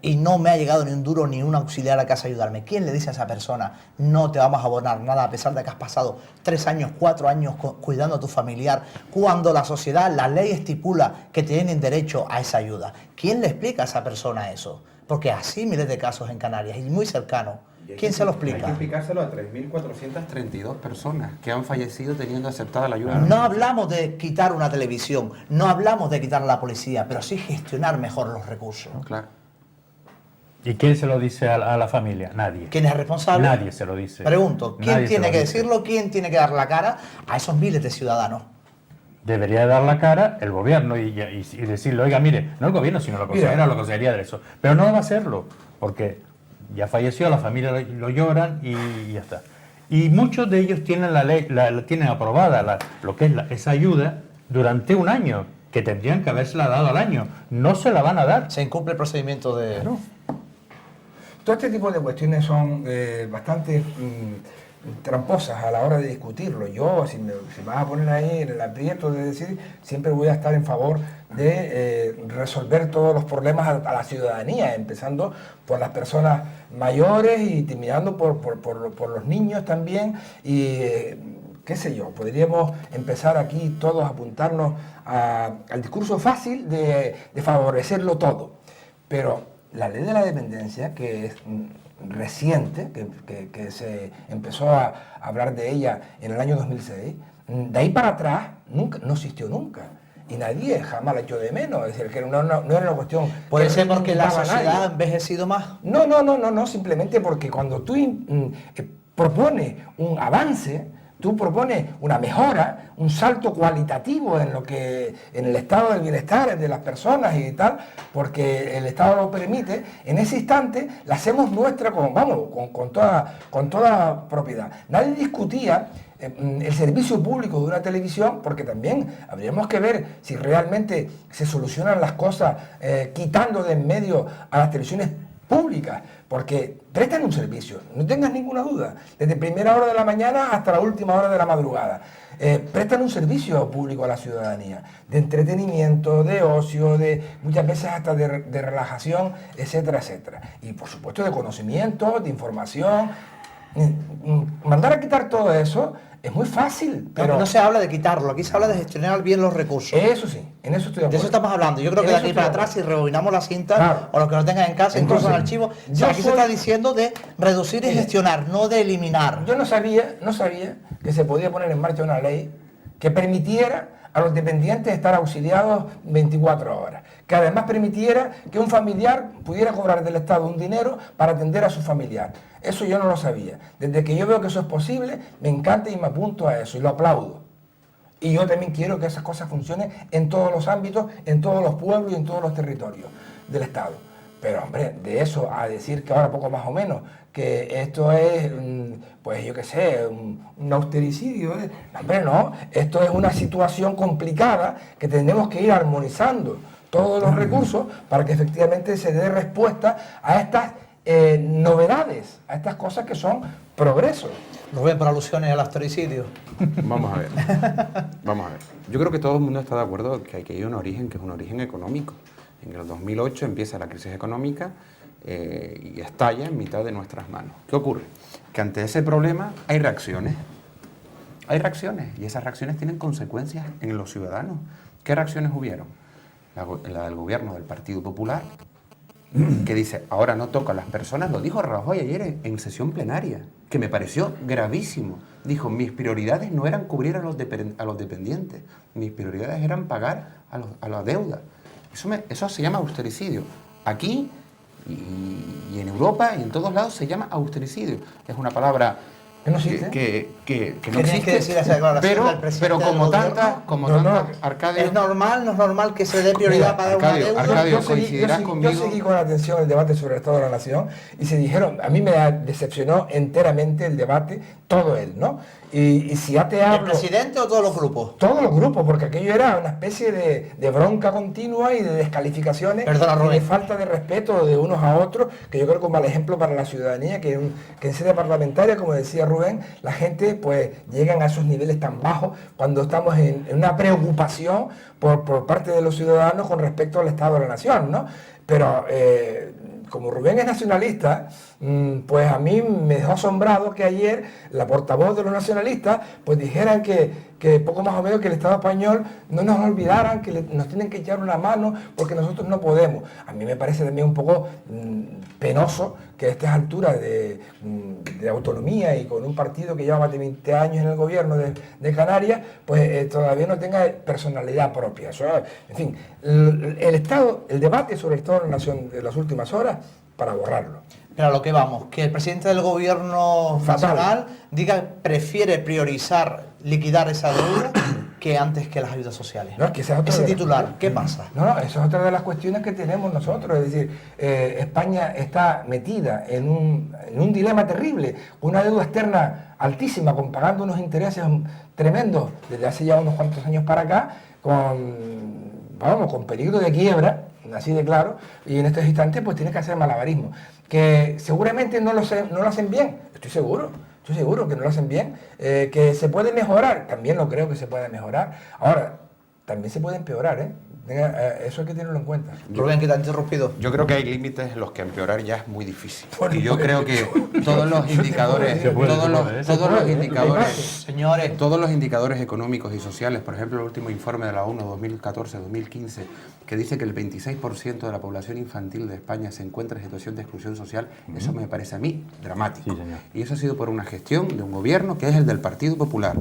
Y no me ha llegado ni un duro ni un auxiliar a casa a ayudarme. ¿Quién le dice a esa persona, no te vamos a abonar nada a pesar de que has pasado 3 años, 4 años cuidando a tu familiar, cuando la sociedad, la ley estipula que tienen derecho a esa ayuda? ¿Quién le explica a esa persona eso? Porque así miles de casos en Canarias y muy cercano. ¿Quién se lo explica? Hay que explicárselo a 3.432 personas que han fallecido teniendo aceptada la ayuda. No hablamos de quitar una televisión, no hablamos de quitar a la policía, pero sí gestionar mejor los recursos. Claro. ¿Y quién se lo dice a la familia? Nadie. ¿Quién es responsable? Nadie se lo dice. Pregunto, ¿quién Nadie tiene se lo que dice. decirlo? ¿Quién tiene que dar la cara a esos miles de ciudadanos? Debería dar la cara el gobierno y decirle, oiga, mire, no el gobierno, sino la consejera o la consejería de eso. Pero no va a hacerlo, porque ya falleció, la familia lo lloran y ya está. Y muchos de ellos tienen la ley, tienen aprobada lo que es esa ayuda durante un año, que tendrían que habérsela dado al año. No se la van a dar. Se incumple el procedimiento de... Claro. Todo este tipo de cuestiones son bastante tramposas a la hora de discutirlo. Yo, si me vas a poner ahí en el aprieto de decir, siempre voy a estar en favor de resolver todos los problemas a la ciudadanía, empezando por las personas mayores y terminando por los niños también. Y qué sé yo, podríamos empezar aquí todos a apuntarnos al discurso fácil de favorecerlo todo. Pero la ley de la dependencia, que es reciente, que se empezó a hablar de ella en el año 2006, de ahí para atrás no existió nunca. y nadie jamás la echó de menos, es decir, que no era una cuestión... Puede que ser no porque la implicaba a sociedad ha nadie. envejecido más. No, simplemente porque cuando tú propones un avance, tú propones una mejora, un salto cualitativo en el estado del bienestar de las personas y tal, porque el Estado lo permite, en ese instante la hacemos nuestra con toda propiedad. Nadie discutía el servicio público de una televisión, porque también habríamos que ver si realmente se solucionan las cosas quitando de en medio a las televisiones públicas, porque prestan un servicio, no tengas ninguna duda, desde primera hora de la mañana hasta la última hora de la madrugada. Prestan un servicio público a la ciudadanía, de entretenimiento, de ocio, muchas veces hasta de relajación, etcétera, etcétera. Y por supuesto de conocimiento, de información. Mandar a quitar todo eso es muy fácil, pero... No se habla de quitarlo, aquí se habla de gestionar bien los recursos. Eso sí, en eso estoy de acuerdo. De eso estamos hablando. Yo creo que de aquí para atrás, si rebobinamos la cinta, claro, o los que no tengan en casa, incluso en archivo, aquí se está diciendo de reducir y gestionar, no de eliminar. Yo no sabía que se podía poner en marcha una ley que permitiera a los dependientes estar auxiliados 24 horas, que además permitiera que un familiar pudiera cobrar del Estado un dinero para atender a su familiar. Eso yo no lo sabía. Desde que yo veo que eso es posible, me encanta y me apunto a eso y lo aplaudo. Y yo también quiero que esas cosas funcionen en todos los ámbitos, en todos los pueblos y en todos los territorios del Estado. Pero hombre, de eso a decir que ahora poco más o menos, que esto es, pues yo qué sé, un austericidio, hombre, no, esto es una situación complicada que tenemos que ir armonizando todos los recursos para que efectivamente se dé respuesta a estas novedades, a estas cosas que son progresos. Rubén, por alusiones al austericidio. Vamos a ver. Yo creo que todo el mundo está de acuerdo que hay que ir a un origen que es un origen económico. En el 2008 empieza la crisis económica y estalla en mitad de nuestras manos. ¿Qué ocurre? Que ante ese problema hay reacciones. Hay reacciones y esas reacciones tienen consecuencias en los ciudadanos. ¿Qué reacciones hubieron? La del gobierno del Partido Popular, que dice, ahora no toca a las personas, lo dijo Rajoy ayer en sesión plenaria, que me pareció gravísimo. Dijo, mis prioridades no eran cubrir a los dependientes, mis prioridades eran pagar a la deuda. Eso se llama austericidio. Aquí y en Europa y en todos lados se llama austericidio. Es una palabra que no existe, que no existe, decir esa declaración del presidente pero como del tanta, gobierno. Arcadio... ¿Es normal? ¿No es normal que se dé prioridad para una deuda? Arcadio, coincidirás conmigo. Yo seguí con atención el debate sobre el Estado de la Nación y se dijeron, a mí me decepcionó enteramente el debate, todo él, ¿no? Y si ya te hablo... ¿El presidente o todos los grupos? Todos los grupos, porque aquello era una especie de bronca continua y de descalificaciones. Perdona, y Rubén. de falta de respeto de unos a otros, que yo creo que es un mal ejemplo para la ciudadanía, que en sede parlamentaria, como decía Rubén, la gente pues llegan a esos niveles tan bajos cuando estamos en una preocupación por parte de los ciudadanos con respecto al Estado de la Nación, ¿no? Pero como Rubén es nacionalista, pues a mí me dejó asombrado que ayer la portavoz de los nacionalistas pues dijeran que poco más o menos que el Estado español no nos olvidaran, que nos tienen que echar una mano porque nosotros no podemos. A mí me parece también un poco penoso que a estas alturas de autonomía y con un partido que lleva más de 20 años en el gobierno de Canarias, pues todavía no tenga personalidad propia. Eso, en fin, el debate sobre el Estado de la Nación de las últimas horas, para borrarlo. Pero a lo que vamos, que el presidente del gobierno nacional prefiere priorizar liquidar esa deuda que antes que las ayudas sociales. No, es que ese titular, ¿qué pasa? No, eso es otra de las cuestiones que tenemos nosotros. Es decir, España está metida en un dilema terrible, con una deuda externa altísima, pagando unos intereses tremendos desde hace ya unos cuantos años para acá, con peligro de quiebra, así de claro, y en estos instantes pues tiene que hacer malabarismo, que seguramente no lo hacen bien, estoy seguro que no lo hacen bien, que se puede mejorar, también lo creo que se puede mejorar. Ahora, también se puede empeorar, ¿eh? Eso hay que tenerlo en cuenta. Rubén, que te ha interrumpido. Yo creo que hay límites en los que empeorar ya es muy difícil. Y yo creo que todos los indicadores, todos los indicadores económicos y sociales, por ejemplo, el último informe de la ONU 2014-2015, que dice que el 26% de la población infantil de España se encuentra en situación de exclusión social, eso me parece a mí dramático. Sí, señor. Y eso ha sido por una gestión de un gobierno que es el del Partido Popular.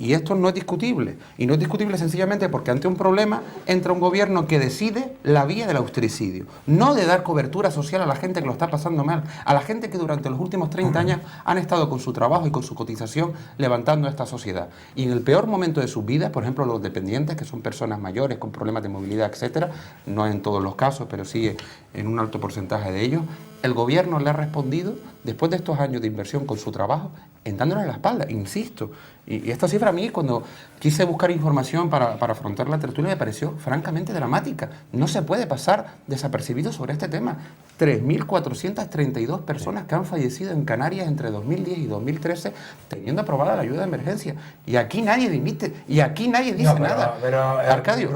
Y esto no es discutible. Y no es discutible sencillamente porque ante un problema entra un gobierno que decide la vía del austericidio. No de dar cobertura social a la gente que lo está pasando mal, a la gente que durante los últimos 30 años han estado con su trabajo y con su cotización levantando esta sociedad. Y en el peor momento de sus vidas, por ejemplo, los dependientes, que son personas mayores con problemas de movilidad, etcétera, no en todos los casos, pero sí en un alto porcentaje de ellos, el gobierno le ha respondido, después de estos años de inversión con su trabajo, en dándole la espalda, insisto. Y esta cifra a mí, cuando quise buscar información para afrontar la tertulia, me pareció francamente dramática. No se puede pasar desapercibido sobre este tema. 3.432 personas que han fallecido en Canarias entre 2010 y 2013 teniendo aprobada la ayuda de emergencia. Y aquí nadie dimite, y aquí nadie dice nada. Arcadio,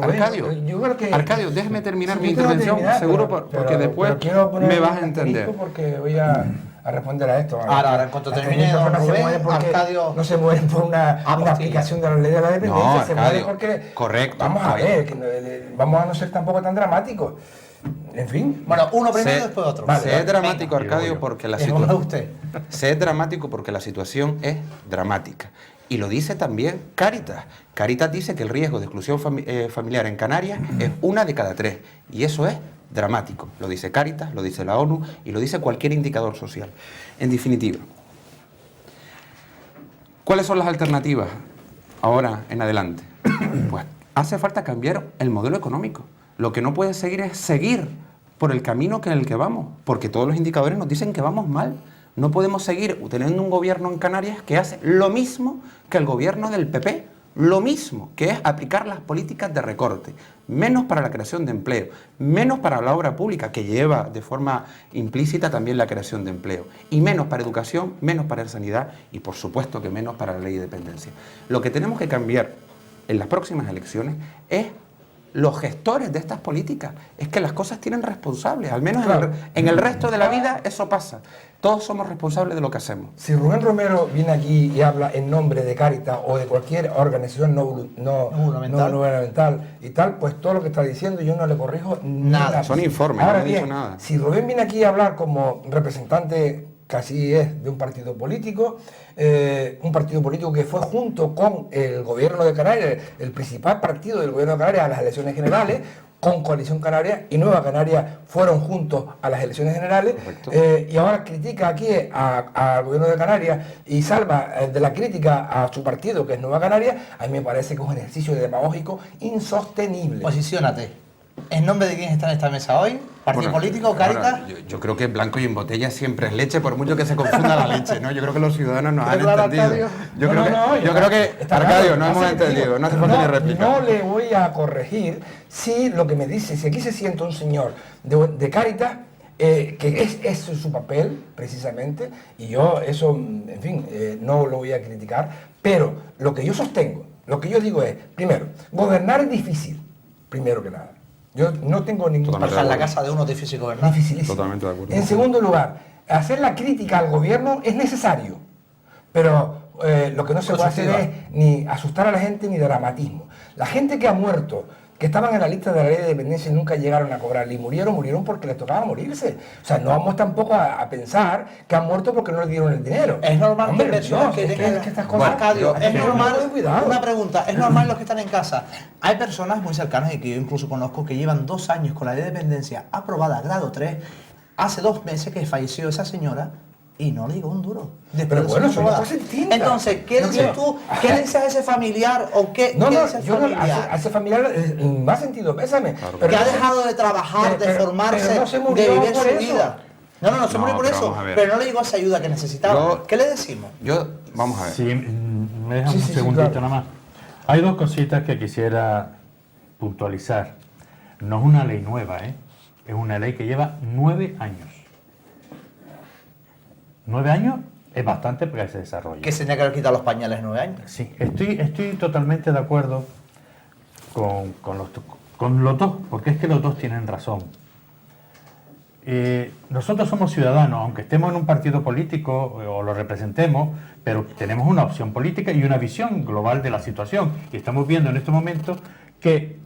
Arcadio, déjame terminar mi intervención, seguro, porque después me vas a entender. Porque voy a responder a esto. Ahora, en cuanto termine, Arcadio no se mueren por una aplicación de la ley de la dependencia, no, se mueren porque... Correcto. Vamos a ver, vamos a no ser tampoco tan dramáticos. En fin. Bueno, uno primero y después otro. Vale, es dramático, Arcadio, porque la situación... Es dramático porque la situación es dramática. Y lo dice también Cáritas. Cáritas dice que el riesgo de exclusión familiar en Canarias es 1 de cada 3. Y eso es dramático. Lo dice Cáritas, lo dice la ONU y lo dice cualquier indicador social. En definitiva, ¿cuáles son las alternativas ahora en adelante? Pues hace falta cambiar el modelo económico. Lo que no puede seguir es seguir por el camino en el que vamos, porque todos los indicadores nos dicen que vamos mal. No podemos seguir teniendo un gobierno en Canarias que hace lo mismo que el gobierno del PP, lo mismo, que es aplicar las políticas de recorte, menos para la creación de empleo, menos para la obra pública, que lleva de forma implícita también la creación de empleo, y menos para educación, menos para sanidad y por supuesto que menos para la ley de dependencia. Lo que tenemos que cambiar en las próximas elecciones es los gestores de estas políticas. Es que las cosas tienen responsables, al menos claro. en el resto de la vida eso pasa. Todos somos responsables de lo que hacemos. Si Rubén Romero viene aquí y habla en nombre de Cáritas o de cualquier organización no gubernamental y tal, pues todo lo que está diciendo yo no le corrijo nada. Son informes, ahora no he bien, dicho nada. Si Rubén viene aquí a hablar como representante, casi es, de un partido político que fue junto con el gobierno de Canarias, el principal partido del gobierno de Canarias a las elecciones generales, con Coalición Canaria y Nueva Canaria fueron juntos a las elecciones generales, y ahora critica aquí al gobierno de Canarias y salva de la crítica a su partido, que es Nueva Canaria. A mí me parece que es un ejercicio demagógico insostenible. Posiciónate. ¿En nombre de quién está en esta mesa hoy? ¿Partido político, Cáritas? Yo creo que blanco y en botella siempre es leche, por mucho que se confunda la leche, ¿no? Yo creo que los ciudadanos nos han entendido. Yo creo que Arcadio, no hemos entendido, no hace falta ni réplica. No le voy a corregir si lo que me dice, si aquí se sienta un señor de Cáritas, que es su papel, precisamente, y yo eso, en fin, no lo voy a criticar, pero lo que yo sostengo, lo que yo digo es, primero, gobernar es difícil, primero que nada. Yo no tengo ningún... Pasar la casa de uno es difícil gobernar. Dificilísimo. Totalmente de acuerdo. En segundo lugar, hacer la crítica al gobierno es necesario, pero lo que no se puede hacer es ni asustar a la gente ni dramatismo. La gente que ha muerto, que estaban en la lista de la ley de dependencia y nunca llegaron a cobrar, y murieron porque les tocaba morirse. O sea, no vamos tampoco a pensar que han muerto porque no les dieron el dinero. Es normal que personas que estas cosas... Arcadio, es normal, una pregunta, es normal los que están en casa. Hay personas muy cercanas y que yo incluso conozco que llevan 2 años con la ley de dependencia aprobada, grado 3, hace 2 meses que falleció esa señora y no le llegó un duro. Pero bueno, eso no se entiende. Entonces, ¿qué dices tú? ¿Qué le dices a ese familiar? ¿O qué, no, ¿qué dices yo a ese familiar más sentido, pésame. Claro, pero que ha dejado de trabajar, de formarse, de vivir su vida. No se murió por eso, pero no le llegó esa ayuda que necesitaba. ¿Qué le decimos? Vamos a ver. Sí, me dejan un segundito nada más. Hay 2 cositas que quisiera puntualizar. No es una ley nueva, es una ley que lleva 9 años. 9 años es bastante para que se desarrolle. ¿Que se tenía que haber quitado los pañales 9 años? Sí, estoy totalmente de acuerdo con los dos, porque es que los dos tienen razón. Nosotros somos ciudadanos, aunque estemos en un partido político o lo representemos, pero tenemos una opción política y una visión global de la situación. Y estamos viendo en este momento que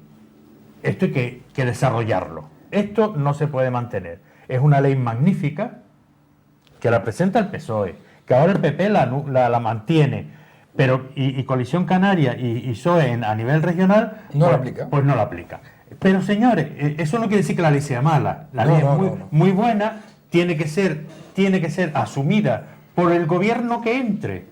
esto hay que desarrollarlo. Esto no se puede mantener. Es una ley magnífica que la presenta el PSOE, que ahora el PP la mantiene, Pero, y Coalición Canaria y PSOE a nivel regional, No la aplica. Pues no la aplica. Pero señores, eso no quiere decir que la ley sea mala. La ley es muy buena, tiene que ser asumida por el gobierno que entre.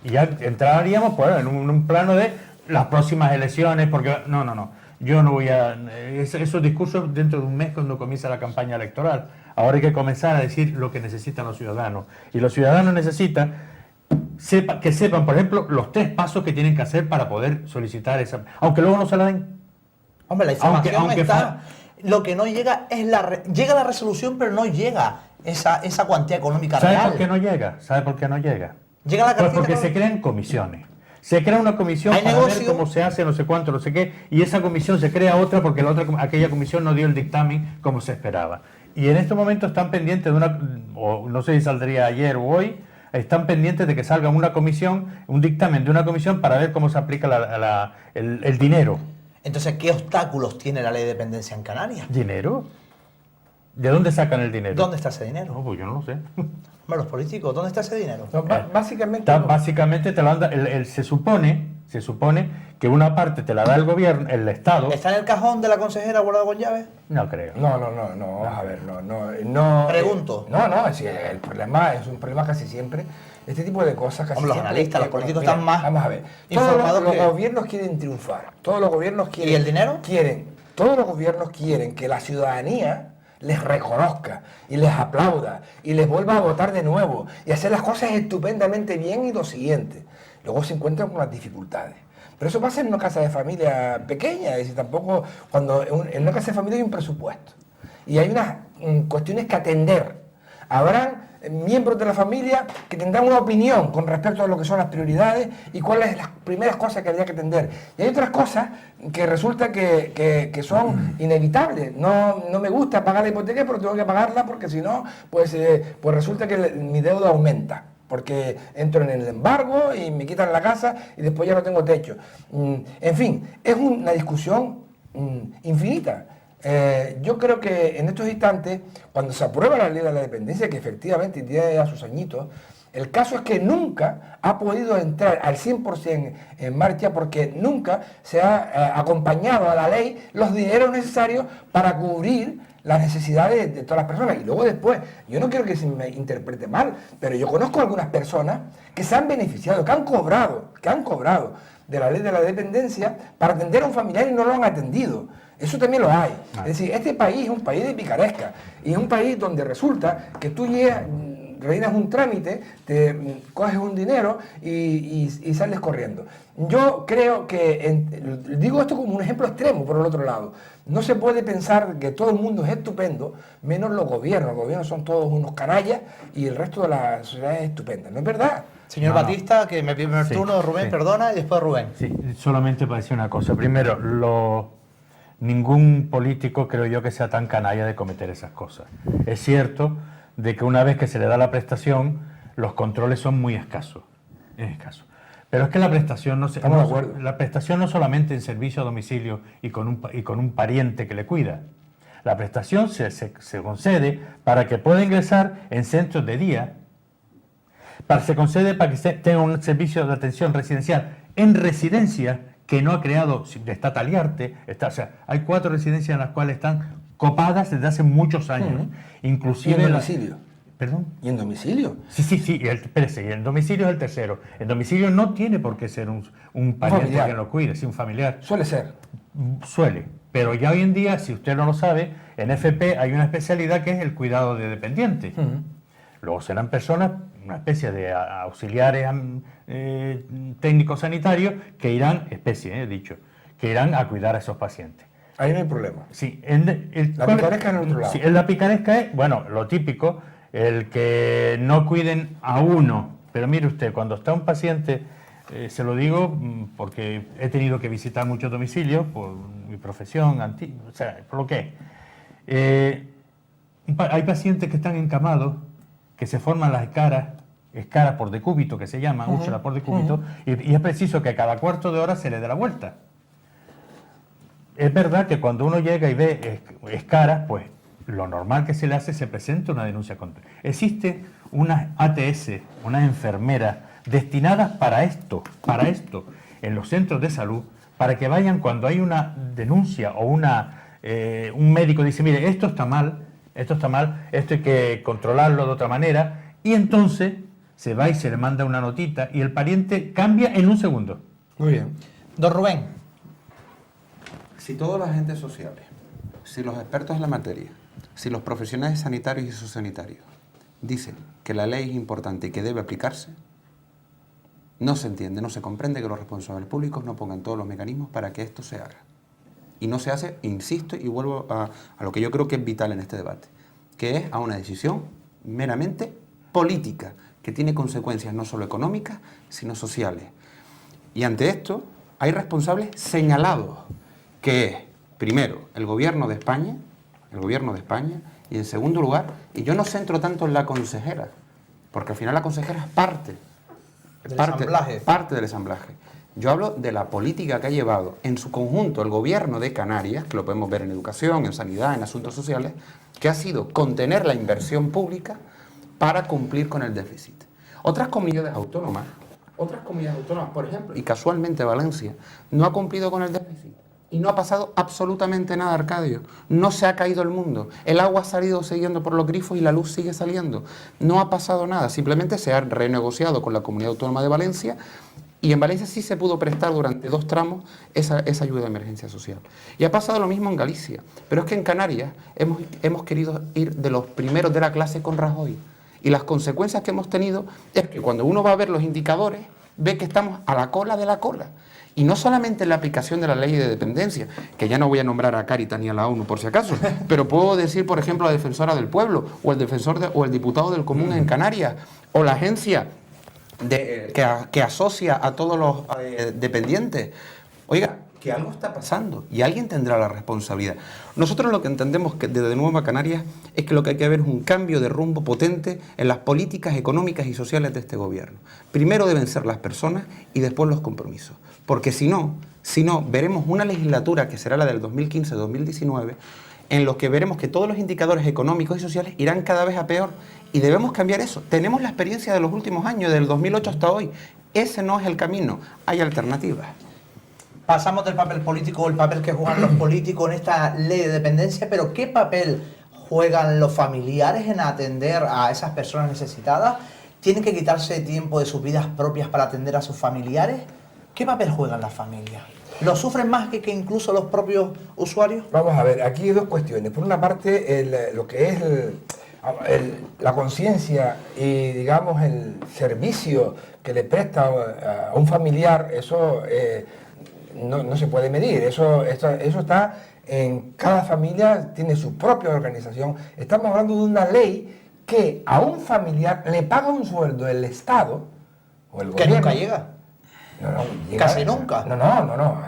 Y ya entraríamos pues, en un plano de las próximas elecciones, porque no. Yo no voy a... Esos discursos dentro de un mes cuando comienza la campaña electoral. Ahora hay que comenzar a decir lo que necesitan los ciudadanos. Y los ciudadanos necesitan que sepan, por ejemplo, los 3 pasos que tienen que hacer para poder solicitar esa... Aunque luego no se la den. Hombre, la información Aunque está... Lo que no llega es llega la resolución, pero no llega esa cuantía económica ¿Sabe real. por qué no llega? ¿Sabe por qué no llega? Llega la Pues cartita porque con- se crean comisiones. Se crea una comisión ¿Hay para negocio? ver cómo se hace, no sé cuánto, no sé qué, y esa comisión se crea otra porque aquella comisión no dio el dictamen como se esperaba. Y en este momento están pendientes de o no sé si saldría ayer o hoy, están pendientes de que salga una comisión, un dictamen de una comisión para ver cómo se aplica el dinero. Entonces, ¿qué obstáculos tiene la ley de dependencia en Canarias? ¿Dinero? ¿De dónde sacan el dinero? ¿Dónde está ese dinero? No, pues yo no lo sé. Hombre, los políticos, ¿dónde está ese dinero? No, básicamente... Básicamente te lo anda, se supone que una parte te la da el gobierno, el Estado. ¿Está en el cajón de la consejera guardado con llave? No creo. No, vamos a ver, no. Pregunto. Sí, el problema es un problema casi siempre. Este tipo de cosas casi Hombre, los siempre... analistas, los políticos mira, están más vamos a ver. informados Todos los que- gobiernos quieren triunfar. Todos los gobiernos quieren... ¿Y el dinero? Todos los gobiernos quieren que la ciudadanía les reconozca y les aplauda y les vuelva a votar de nuevo y hacer las cosas estupendamente bien y lo siguiente. Luego se encuentran con las dificultades. Pero eso pasa en una casa de familia pequeña, es decir, tampoco cuando en una casa de familia hay un presupuesto y hay unas cuestiones que atender. Habrán miembros de la familia que tendrán una opinión con respecto a lo que son las prioridades y cuáles son las primeras cosas que habría que atender. Y hay otras cosas que resulta que son inevitables. No me gusta pagar la hipoteca, pero tengo que pagarla porque si no, pues resulta que mi deuda aumenta. Porque entro en el embargo y me quitan la casa y después ya no tengo techo. En fin, es una discusión infinita. Yo creo que en estos instantes, cuando se aprueba la ley de la dependencia, que efectivamente tiene ya sus añitos, el caso es que nunca ha podido entrar al 100% en marcha porque nunca se ha acompañado a la ley los dineros necesarios para cubrir las necesidades de todas las personas. Y luego después, yo no quiero que se me interprete mal, pero yo conozco algunas personas que se han beneficiado, que han cobrado de la ley de la dependencia para atender a un familiar y no lo han atendido. Eso también lo hay. Es decir, este país es un país de picaresca y es un país donde resulta que tú llegas, rellenas un trámite, te coges un dinero y sales corriendo. Yo creo que, digo esto como un ejemplo extremo por el otro lado, no se puede pensar que todo el mundo es estupendo, menos los gobiernos. Los gobiernos son todos unos canallas y el resto de la sociedad es estupenda. ¿No es verdad? Señor Batista, que me pide el Sí, turno, Rubén, sí. perdona, y después Rubén. Sí, solamente para decir una cosa. Primero, ningún político creo yo que sea tan canalla de cometer esas cosas. Es cierto de que una vez que se le da la prestación, los controles son muy escasos. Es escaso. Pero es que la prestación Estamos de acuerdo. la prestación no solamente en servicio a domicilio y con un pariente que le cuida. La prestación se concede para que pueda ingresar en centros de día. Se concede para que tenga un servicio de atención residencial en residencia que no ha creado de Stataliarte. O sea, hay 4 residencias en las cuales están copadas desde hace muchos años. Inclusive ¿Y en domicilio? ¿Perdón? ¿Y en domicilio? Sí, espérese, y el domicilio es el tercero. El domicilio no tiene por qué ser un pariente familiar. que lo cuide, sí, un familiar. Suele ser. Suele. Pero ya hoy en día, si usted no lo sabe, en FP hay una especialidad que es el cuidado de dependientes. Luego serán personas, una especie de auxiliares técnicos sanitarios que irán, que irán a cuidar a esos pacientes. Ahí no hay problema. Sí, La picaresca en el otro lado. Sí, la picaresca es, bueno, lo típico, el que no cuiden a uno. Pero mire usted, cuando está un paciente, se lo digo porque he tenido que visitar muchos domicilios por mi profesión, o sea, por lo que es. Hay pacientes que están encamados, que se forman las escaras por decúbito, que se llama, úlcera por decúbito, y es preciso que cada cuarto de hora se le dé la vuelta. Es verdad que cuando uno llega y ve escaras, pues lo normal que se presenta una denuncia contra. Existe una ATS, una enfermera destinadas para esto, en los centros de salud, para que vayan cuando hay una denuncia o un médico dice, mire, esto está mal, esto hay que controlarlo de otra manera, y entonces se va y se le manda una notita y el pariente cambia en un segundo. Muy bien. Don Rubén. Si todos los agentes sociales, si los expertos en la materia, si los profesionales sanitarios y sociosanitarios dicen que la ley es importante y que debe aplicarse, no se entiende, no se comprende que los responsables públicos no pongan todos los mecanismos para que esto se haga. Y no se hace, insisto, y vuelvo a lo que yo creo que es vital en este debate, que es a una decisión meramente política, que tiene consecuencias no solo económicas, sino sociales. Y ante esto hay responsables señalados, que es, primero, el gobierno de España, y en segundo lugar, y yo no centro tanto en la consejera, porque al final la consejera es parte del ensamblaje. Yo hablo de la política que ha llevado en su conjunto el gobierno de Canarias, que lo podemos ver en educación, en sanidad, en asuntos sociales, que ha sido contener la inversión pública para cumplir con el déficit. Otras comunidades autónomas, por ejemplo, y casualmente Valencia, no ha cumplido con el déficit. Y no ha pasado absolutamente nada, Arcadio. No se ha caído el mundo. El agua ha salido siguiendo por los grifos y la luz sigue saliendo. No ha pasado nada. Simplemente se ha renegociado con la Comunidad Autónoma de Valencia y en Valencia sí se pudo prestar durante 2 tramos esa ayuda de emergencia social. Y ha pasado lo mismo en Galicia. Pero es que en Canarias hemos querido ir de los primeros de la clase con Rajoy. Y las consecuencias que hemos tenido es que cuando uno va a ver los indicadores, ve que estamos a la cola de la cola. Y no solamente en la aplicación de la ley de dependencia, que ya no voy a nombrar a Cáritas ni a la ONU por si acaso, pero puedo decir, por ejemplo, la defensora del pueblo, o el diputado del común en Canarias, o la agencia que asocia a todos los dependientes. Oiga, que algo está pasando y alguien tendrá la responsabilidad. Nosotros lo que entendemos que desde Nueva Canarias es que lo que hay que ver es un cambio de rumbo potente en las políticas económicas y sociales de este gobierno. Primero deben ser las personas y después los compromisos. Porque si no, veremos una legislatura que será la del 2015-2019, en los que veremos que todos los indicadores económicos y sociales irán cada vez a peor. Y debemos cambiar eso. Tenemos la experiencia de los últimos años, del 2008 hasta hoy. Ese no es el camino. Hay alternativas. Pasamos del papel político, el papel que juegan los políticos en esta ley de dependencia, pero ¿qué papel juegan los familiares en atender a esas personas necesitadas? ¿Tienen que quitarse tiempo de sus vidas propias para atender a sus familiares? ¿Qué papel juegan las familias? ¿Lo sufren más que incluso los propios usuarios? Vamos a ver, aquí hay 2 cuestiones. Por una parte, lo que es la conciencia y, digamos, el servicio que le presta a un familiar, eso no se puede medir. Eso está en cada familia, tiene su propia organización. Estamos hablando de una ley que a un familiar le paga un sueldo el Estado o el gobierno. Que nunca llega. No, llega, casi nunca. No.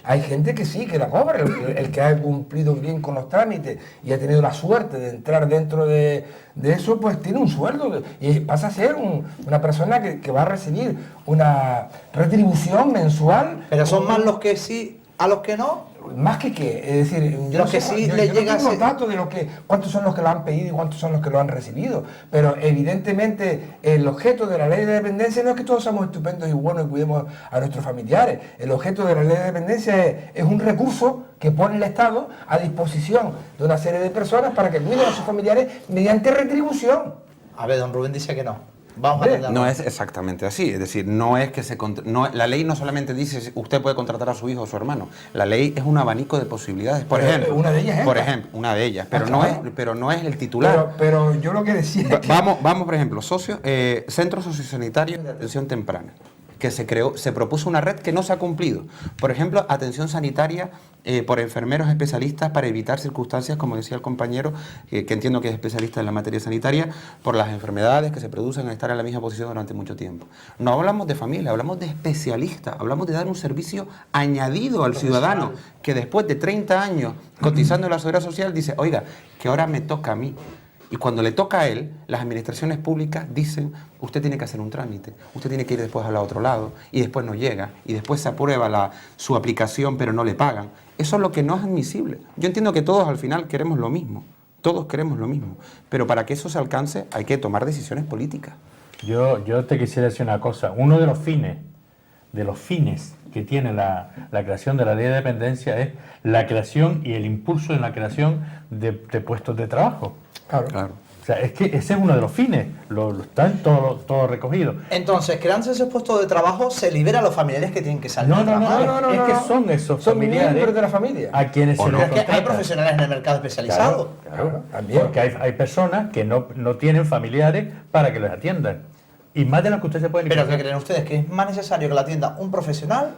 Hay gente que sí, que la cobra. El que ha cumplido bien con los trámites y ha tenido la suerte de entrar dentro de eso, pues tiene un sueldo y pasa a ser una persona que va a recibir una retribución mensual. Pero son más los que sí a los que no. Más que qué, es decir, yo no tengo datos de cuántos son los que lo han pedido y cuántos son los que lo han recibido, pero evidentemente el objeto de la ley de dependencia no es que todos somos estupendos y buenos y cuidemos a nuestros familiares. El objeto de la ley de dependencia es un recurso que pone el Estado a disposición de una serie de personas para que cuiden a sus familiares mediante retribución. A ver, don Rubén dice que no. Vamos a no es exactamente así, es decir, no es que la ley no solamente dice usted puede contratar a su hijo o su hermano, la ley es un abanico de posibilidades, por ejemplo, una de ellas es una de ellas, pero no es el titular. Pero yo lo que decía es que... vamos por ejemplo, centros sociosanitarios de atención temprana, que se propuso una red que no se ha cumplido. Por ejemplo, atención sanitaria por enfermeros especialistas para evitar circunstancias, como decía el compañero, que entiendo que es especialista en la materia sanitaria, por las enfermedades que se producen al estar en la misma posición durante mucho tiempo. No hablamos de familia, hablamos de especialistas, hablamos de dar un servicio añadido al ciudadano, que después de 30 años cotizando en la seguridad social dice, oiga, que ahora me toca a mí. Y cuando le toca a él, las administraciones públicas dicen, usted tiene que hacer un trámite, usted tiene que ir después al otro lado, y después no llega, y después se aprueba su aplicación, pero no le pagan. Eso es lo que no es admisible. Yo entiendo que todos al final queremos lo mismo, todos queremos lo mismo, pero para que eso se alcance hay que tomar decisiones políticas. Yo te quisiera decir una cosa. Uno de los fines que tiene la creación de la ley de dependencia es la creación y el impulso en la creación de puestos de trabajo. Claro. O sea, es que ese es uno de los fines, lo están todo recogido. Entonces, creándose esos puestos de trabajo, se libera a los familiares que tienen que salir No, a trabajar. es que son esos Son familiares miembros de la familia. a quienes se les Porque hay contrata. profesionales en el mercado especializado. Claro, también. Porque hay personas que no tienen familiares para que les atiendan. Y más de las que ustedes se pueden ¿Pero qué imaginar. creen ustedes? ¿Que es más necesario que la atienda un profesional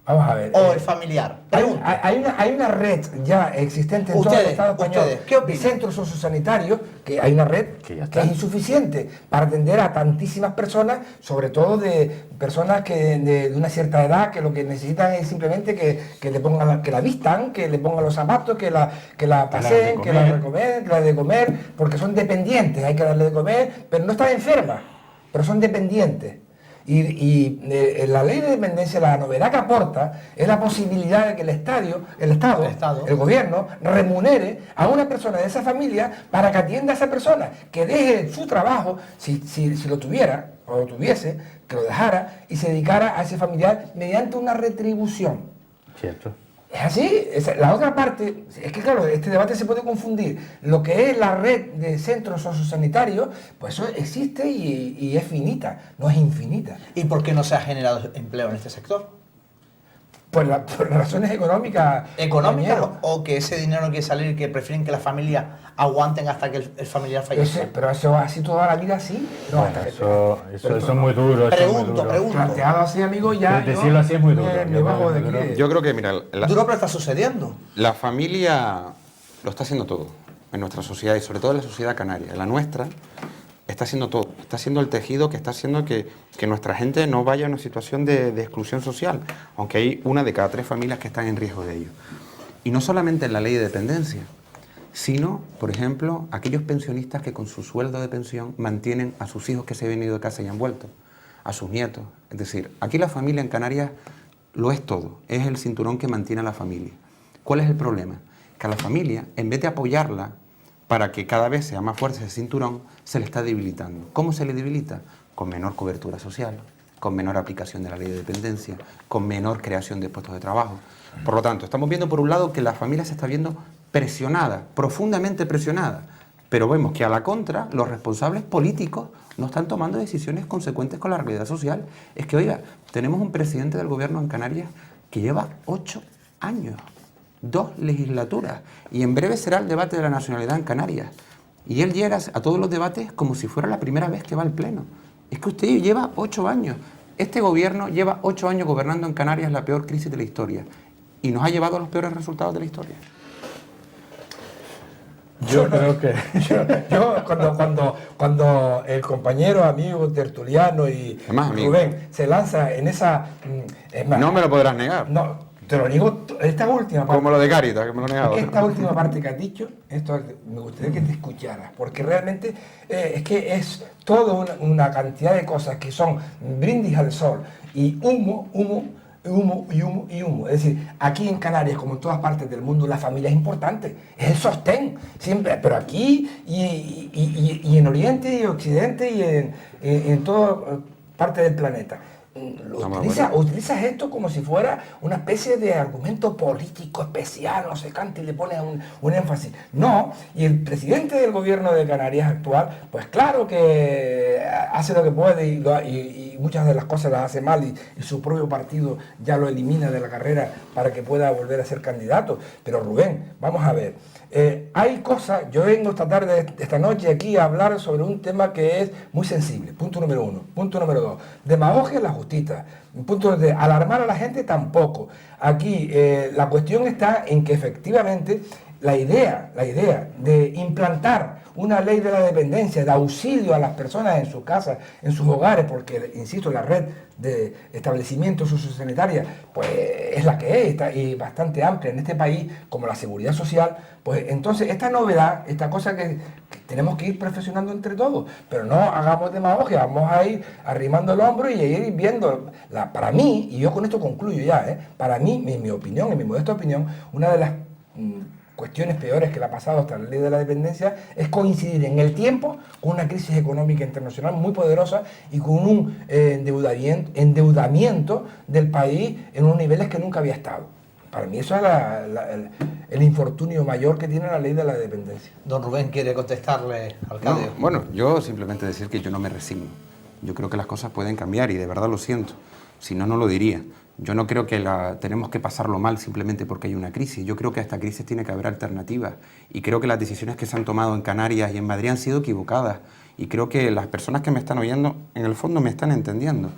Vamos a ver. o el familiar? Pregunto. Hay una red ya existente en todo el Ustedes, Estado español ustedes, ¿qué opinan? de centros sociosanitarios, que hay una red Que ya que está. es insuficiente para atender a tantísimas personas, sobre todo de personas de una cierta edad, que lo que necesitan es simplemente que le pongan que la vistan, que le pongan los zapatos, que la paseen, que la de comer, porque son dependientes, hay que darle de comer, pero no están enfermas, pero son dependientes. Y la ley de dependencia, la novedad que aporta es la posibilidad de que el Estado, el gobierno, remunere a una persona de esa familia para que atienda a esa persona, que deje su trabajo, si lo tuviera o lo tuviese, que lo dejara y se dedicara a ese familiar mediante una retribución. Cierto. Es así, la otra parte, es que claro, este debate se puede confundir. Lo que es la red de centros sociosanitarios, pues eso existe y es finita, no es infinita. ¿Y por qué no se ha generado empleo en este sector? Por razones económicas. ¿Económicas compañero. o que ese dinero no quiere salir, que prefieren que la familia aguanten hasta que el familiar fallezca? Pero eso así toda la vida, sí. No, Bueno, hasta que- eso es muy duro. Pregunto. Planteado así, amigo, ya. Decirlo así es muy duro. Me bajo de aquí. Yo creo que, mira, Duro, pero está sucediendo. la familia lo está haciendo todo en nuestra sociedad y sobre todo en la sociedad canaria. La nuestra está haciendo todo, está haciendo el tejido que está haciendo que nuestra gente no vaya a una situación de exclusión social, aunque hay 1 de cada 3 familias que están en riesgo de ello. Y no solamente en la ley de dependencia, sino, por ejemplo, aquellos pensionistas que con su sueldo de pensión mantienen a sus hijos que se han ido de casa y han vuelto, a sus nietos. Es decir, aquí la familia en Canarias lo es todo, es el cinturón que mantiene a la familia. ¿Cuál es el problema? Que a la familia, en vez de apoyarla para que cada vez sea más fuerte ese cinturón, se le está debilitando. ¿Cómo se le debilita? Con menor cobertura social, con menor aplicación de la ley de dependencia, con menor creación de puestos de trabajo. Por lo tanto, estamos viendo por un lado que la familia se está viendo presionada, profundamente presionada, pero vemos que a la contra los responsables políticos no están tomando decisiones consecuentes con la realidad social. Es que, oiga, tenemos un presidente del gobierno en Canarias que lleva 8 años, 2 legislaturas, y en breve será el debate de la nacionalidad en Canarias. Y él llega a todos los debates como si fuera la primera vez que va al Pleno. Es que usted lleva 8 años. Este gobierno lleva 8 años gobernando en Canarias, la peor crisis de la historia, y nos ha llevado a los peores resultados de la historia. Yo creo que... Yo cuando el compañero, amigo, tertuliano y Además, amigo. Rubén se lanza en esa... es más, No me lo podrás negar. No, te lo digo, esta última parte. Como lo de Cáritas, que me lo he negado. Esta última parte que has dicho, esto me gustaría que te escucharas, porque realmente es que es toda una cantidad de cosas que son brindis al sol y humo. Es decir, aquí en Canarias, como en todas partes del mundo, la familia es importante, es el sostén, siempre, pero aquí y en Oriente y Occidente y en toda parte del planeta. Utilizas esto como si fuera una especie de argumento político especial, no sé cuánto, y le pones un énfasis. No, y el presidente del gobierno de Canarias actual, pues claro que hace lo que puede y muchas de las cosas las hace mal y su propio partido ya lo elimina de la carrera para que pueda volver a ser candidato. Pero Rubén, vamos a ver. Hay cosas, yo vengo esta tarde, esta noche aquí a hablar sobre un tema que es muy sensible, punto número 1. Punto número 2, demagogia en la justicia. Punto de alarmar a la gente tampoco. Aquí la cuestión está en que efectivamente la idea de implantar una ley de la dependencia, de auxilio a las personas en sus casas, en sus hogares, porque, insisto, la red de establecimientos sociosanitarios, pues es la que es, y bastante amplia en este país, como la seguridad social, pues entonces esta novedad, esta cosa que tenemos que ir perfeccionando entre todos, pero no hagamos demagogia, vamos a ir arrimando el hombro y a ir viendo, para mí, y yo con esto concluyo ya, para mí, en mi opinión, en mi modesta opinión, una de las cuestiones peores que la ha pasado hasta la ley de la dependencia, es coincidir en el tiempo con una crisis económica internacional muy poderosa y con un endeudamiento del país en unos niveles que nunca había estado. Para mí eso es el infortunio mayor que tiene la ley de la dependencia. Don Rubén quiere contestarle, alcalde. No, bueno, yo simplemente decir que yo no me resigno. Yo creo que las cosas pueden cambiar y de verdad lo siento. Si no, no lo diría. Yo no creo que tenemos que pasarlo mal simplemente porque hay una crisis. Yo creo que a esta crisis tiene que haber alternativas. Y creo que las decisiones que se han tomado en Canarias y en Madrid han sido equivocadas. Y creo que las personas que me están oyendo, en el fondo me están entendiendo.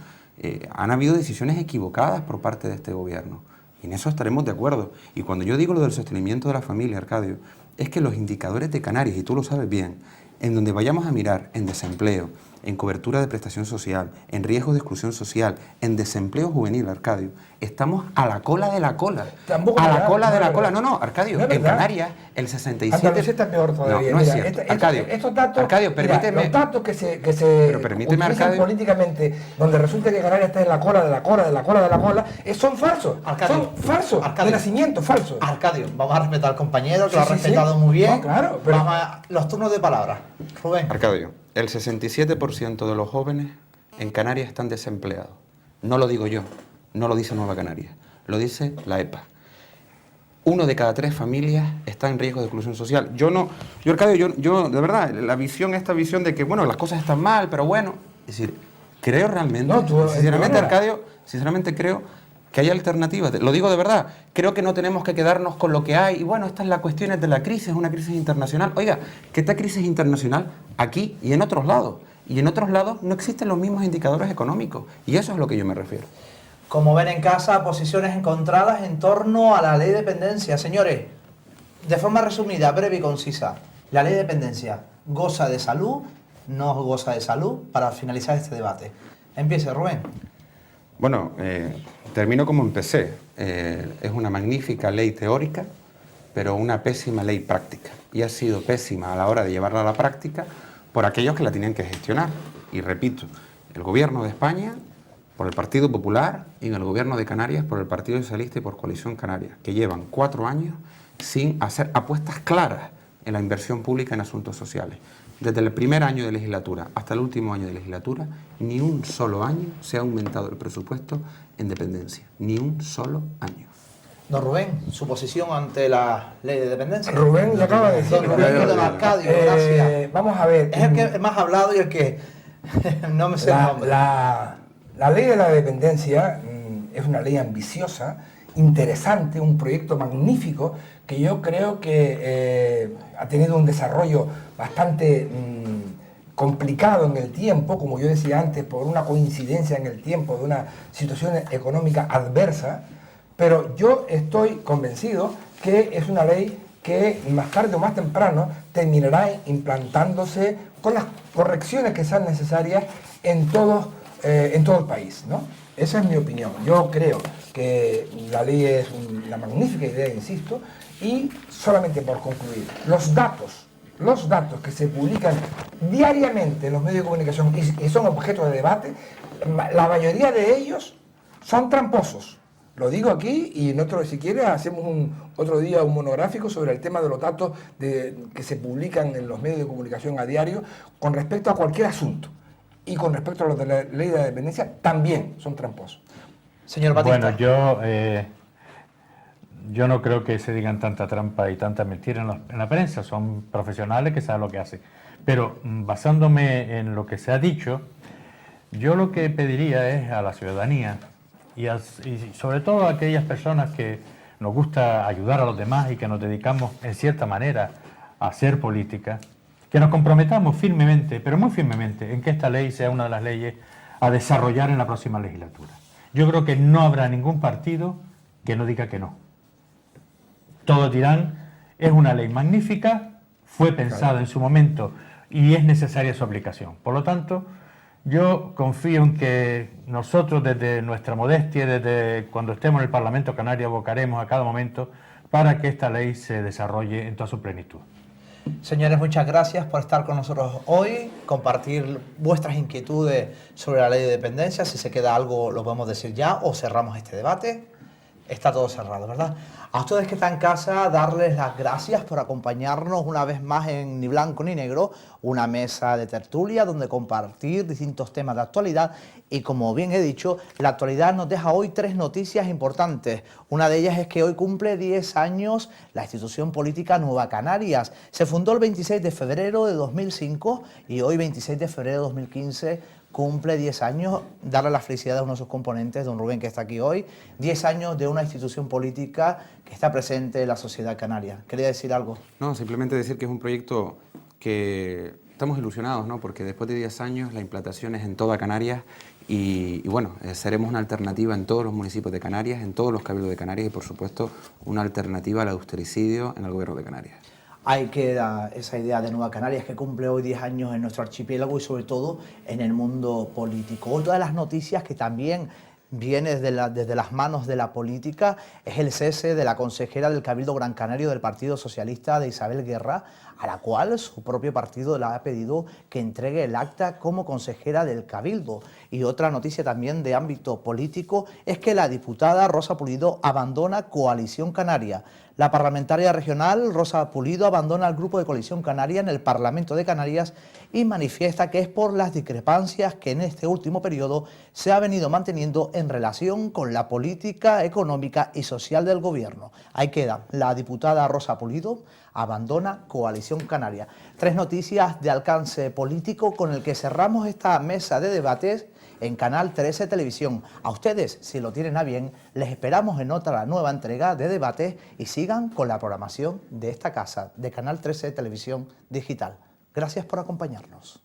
Han habido decisiones equivocadas por parte de este gobierno. Y en eso estaremos de acuerdo. Y cuando yo digo lo del sostenimiento de la familia, Arcadio, es que los indicadores de Canarias, y tú lo sabes bien, en donde vayamos a mirar en desempleo, en cobertura de prestación social, en riesgo de exclusión social, en desempleo juvenil, Arcadio, estamos a la cola de la cola. Tampoco a la verdad, cola de la es cola. verdad. No, Arcadio, No es en verdad. Canarias el 67... Andalucía está peor todavía. No, no es Mira, cierto. Arcadio, estos datos, Arcadio, permíteme... Mira, los datos que se Pero permíteme, utilizan Arcadio. políticamente, donde resulta que Canarias está en la cola de la cola de la cola de la cola, son falsos. Arcadio, Son falsos. Arcadio. De nacimiento, falsos. Arcadio, vamos a respetar al compañero, que Sí, lo ha sí, respetado sí. muy bien. No, claro, pero- Vamos a los turnos de palabra. Rubén. Arcadio, el 67% de los jóvenes en Canarias están desempleados. No lo digo yo, no lo dice Nueva Canarias, lo dice la EPA. 1 de cada 3 familias está en riesgo de exclusión social. Arcadio, de verdad, esta visión de que, bueno, las cosas están mal, pero bueno, es decir, creo realmente, sinceramente, Arcadio, sinceramente creo que hay alternativas. Lo digo de verdad, creo que no tenemos que quedarnos con lo que hay. Y bueno, estas las cuestiones de la crisis, es una crisis internacional. Oiga, que esta crisis internacional aquí y en otros lados. Y en otros lados no existen los mismos indicadores económicos. Y eso es a lo que yo me refiero. Como ven en casa, posiciones encontradas en torno a la ley de dependencia. Señores, de forma resumida, breve y concisa, la ley de dependencia goza de salud, no goza de salud, para finalizar este debate. Empiece, Rubén. Bueno, termino como empecé. Es una magnífica ley teórica, pero una pésima ley práctica. Y ha sido pésima a la hora de llevarla a la práctica por aquellos que la tenían que gestionar. Y repito, el gobierno de España por el Partido Popular y en el gobierno de Canarias por el Partido Socialista y por Coalición Canaria, que llevan 4 años sin hacer apuestas claras en la inversión pública en asuntos sociales. Desde el primer año de legislatura hasta el último año de legislatura, ni un solo año se ha aumentado el presupuesto en dependencia. Ni un solo año. Don Rubén, su posición ante la ley de dependencia. Rubén ya acaba de decir. Don Rubén y don Arcadio, gracias. Vamos a ver. Es el que más ha hablado y el que no me sé el nombre. La ley de la dependencia es una ley ambiciosa, interesante, un proyecto magnífico que yo creo que ha tenido un desarrollo bastante complicado en el tiempo, como yo decía antes, por una coincidencia en el tiempo de una situación económica adversa, pero yo estoy convencido que es una ley que más tarde o más temprano terminará implantándose con las correcciones que sean necesarias en todo el país, ¿no? Esa es mi opinión. Yo creo que la ley es una magnífica idea, insisto, y solamente por concluir, los datos que se publican diariamente en los medios de comunicación y son objeto de debate, la mayoría de ellos son tramposos. Lo digo aquí y nosotros, si quieres, hacemos otro día un monográfico sobre el tema de los datos que se publican en los medios de comunicación a diario con respecto a cualquier asunto. Y con respecto a los de la ley de la dependencia, también son tramposos. Señor Batista. Bueno, yo no creo que se digan tanta trampa y tanta mentira en la prensa. Son profesionales que saben lo que hacen. Pero basándome en lo que se ha dicho, yo lo que pediría es a la ciudadanía y sobre todo a aquellas personas que nos gusta ayudar a los demás y que nos dedicamos en cierta manera a hacer política, que nos comprometamos firmemente, pero muy firmemente, en que esta ley sea una de las leyes a desarrollar en la próxima legislatura. Yo creo que no habrá ningún partido que no diga que no. Todos dirán, es una ley magnífica, fue pensada en su momento y es necesaria su aplicación. Por lo tanto, yo confío en que nosotros desde nuestra modestia, desde cuando estemos en el Parlamento Canario, abocaremos a cada momento para que esta ley se desarrolle en toda su plenitud. Señores, muchas gracias por estar con nosotros hoy, compartir vuestras inquietudes sobre la ley de dependencia. Si se queda algo lo podemos decir ya o cerramos este debate. Está todo cerrado, ¿verdad? A ustedes que están en casa, darles las gracias por acompañarnos una vez más en Ni Blanco ni Negro, una mesa de tertulia donde compartir distintos temas de actualidad y, como bien he dicho, la actualidad nos deja hoy 3 noticias importantes. Una de ellas es que hoy cumple 10 años la institución política Nueva Canarias. Se fundó el 26 de febrero de 2005 y hoy, 26 de febrero de 2015, cumple 10 años. Darle las felicidades a uno de sus componentes, don Rubén, que está aquí hoy. 10 años de una institución política que está presente en la sociedad canaria. ¿Quería decir algo? No, simplemente decir que es un proyecto que estamos ilusionados, ¿no? Porque después de 10 años la implantación es en toda Canarias y bueno, seremos una alternativa en todos los municipios de Canarias, en todos los cabildos de Canarias y, por supuesto, una alternativa al austericidio en el gobierno de Canarias. Hay que dar esa idea de Nueva Canarias que cumple hoy 10 años en nuestro archipiélago y sobre todo en el mundo político. Otra de las noticias que también viene desde las manos de la política es el cese de la consejera del Cabildo Gran Canario del Partido Socialista, de Isabel Guerra, a la cual su propio partido le ha pedido que entregue el acta como consejera del Cabildo. Y otra noticia también de ámbito político es que la diputada Rosa Pulido abandona Coalición Canaria. La parlamentaria regional Rosa Pulido abandona el grupo de Coalición Canaria en el Parlamento de Canarias y manifiesta que es por las discrepancias que en este último periodo se ha venido manteniendo en relación con la política económica y social del gobierno. Ahí queda, la diputada Rosa Pulido abandona Coalición Canaria. 3 noticias de alcance político con el que cerramos esta mesa de debates en Canal 13 Televisión. A ustedes, si lo tienen a bien, les esperamos en otra nueva entrega de debates y sigan con la programación de esta casa, de Canal 13 Televisión Digital. Gracias por acompañarnos.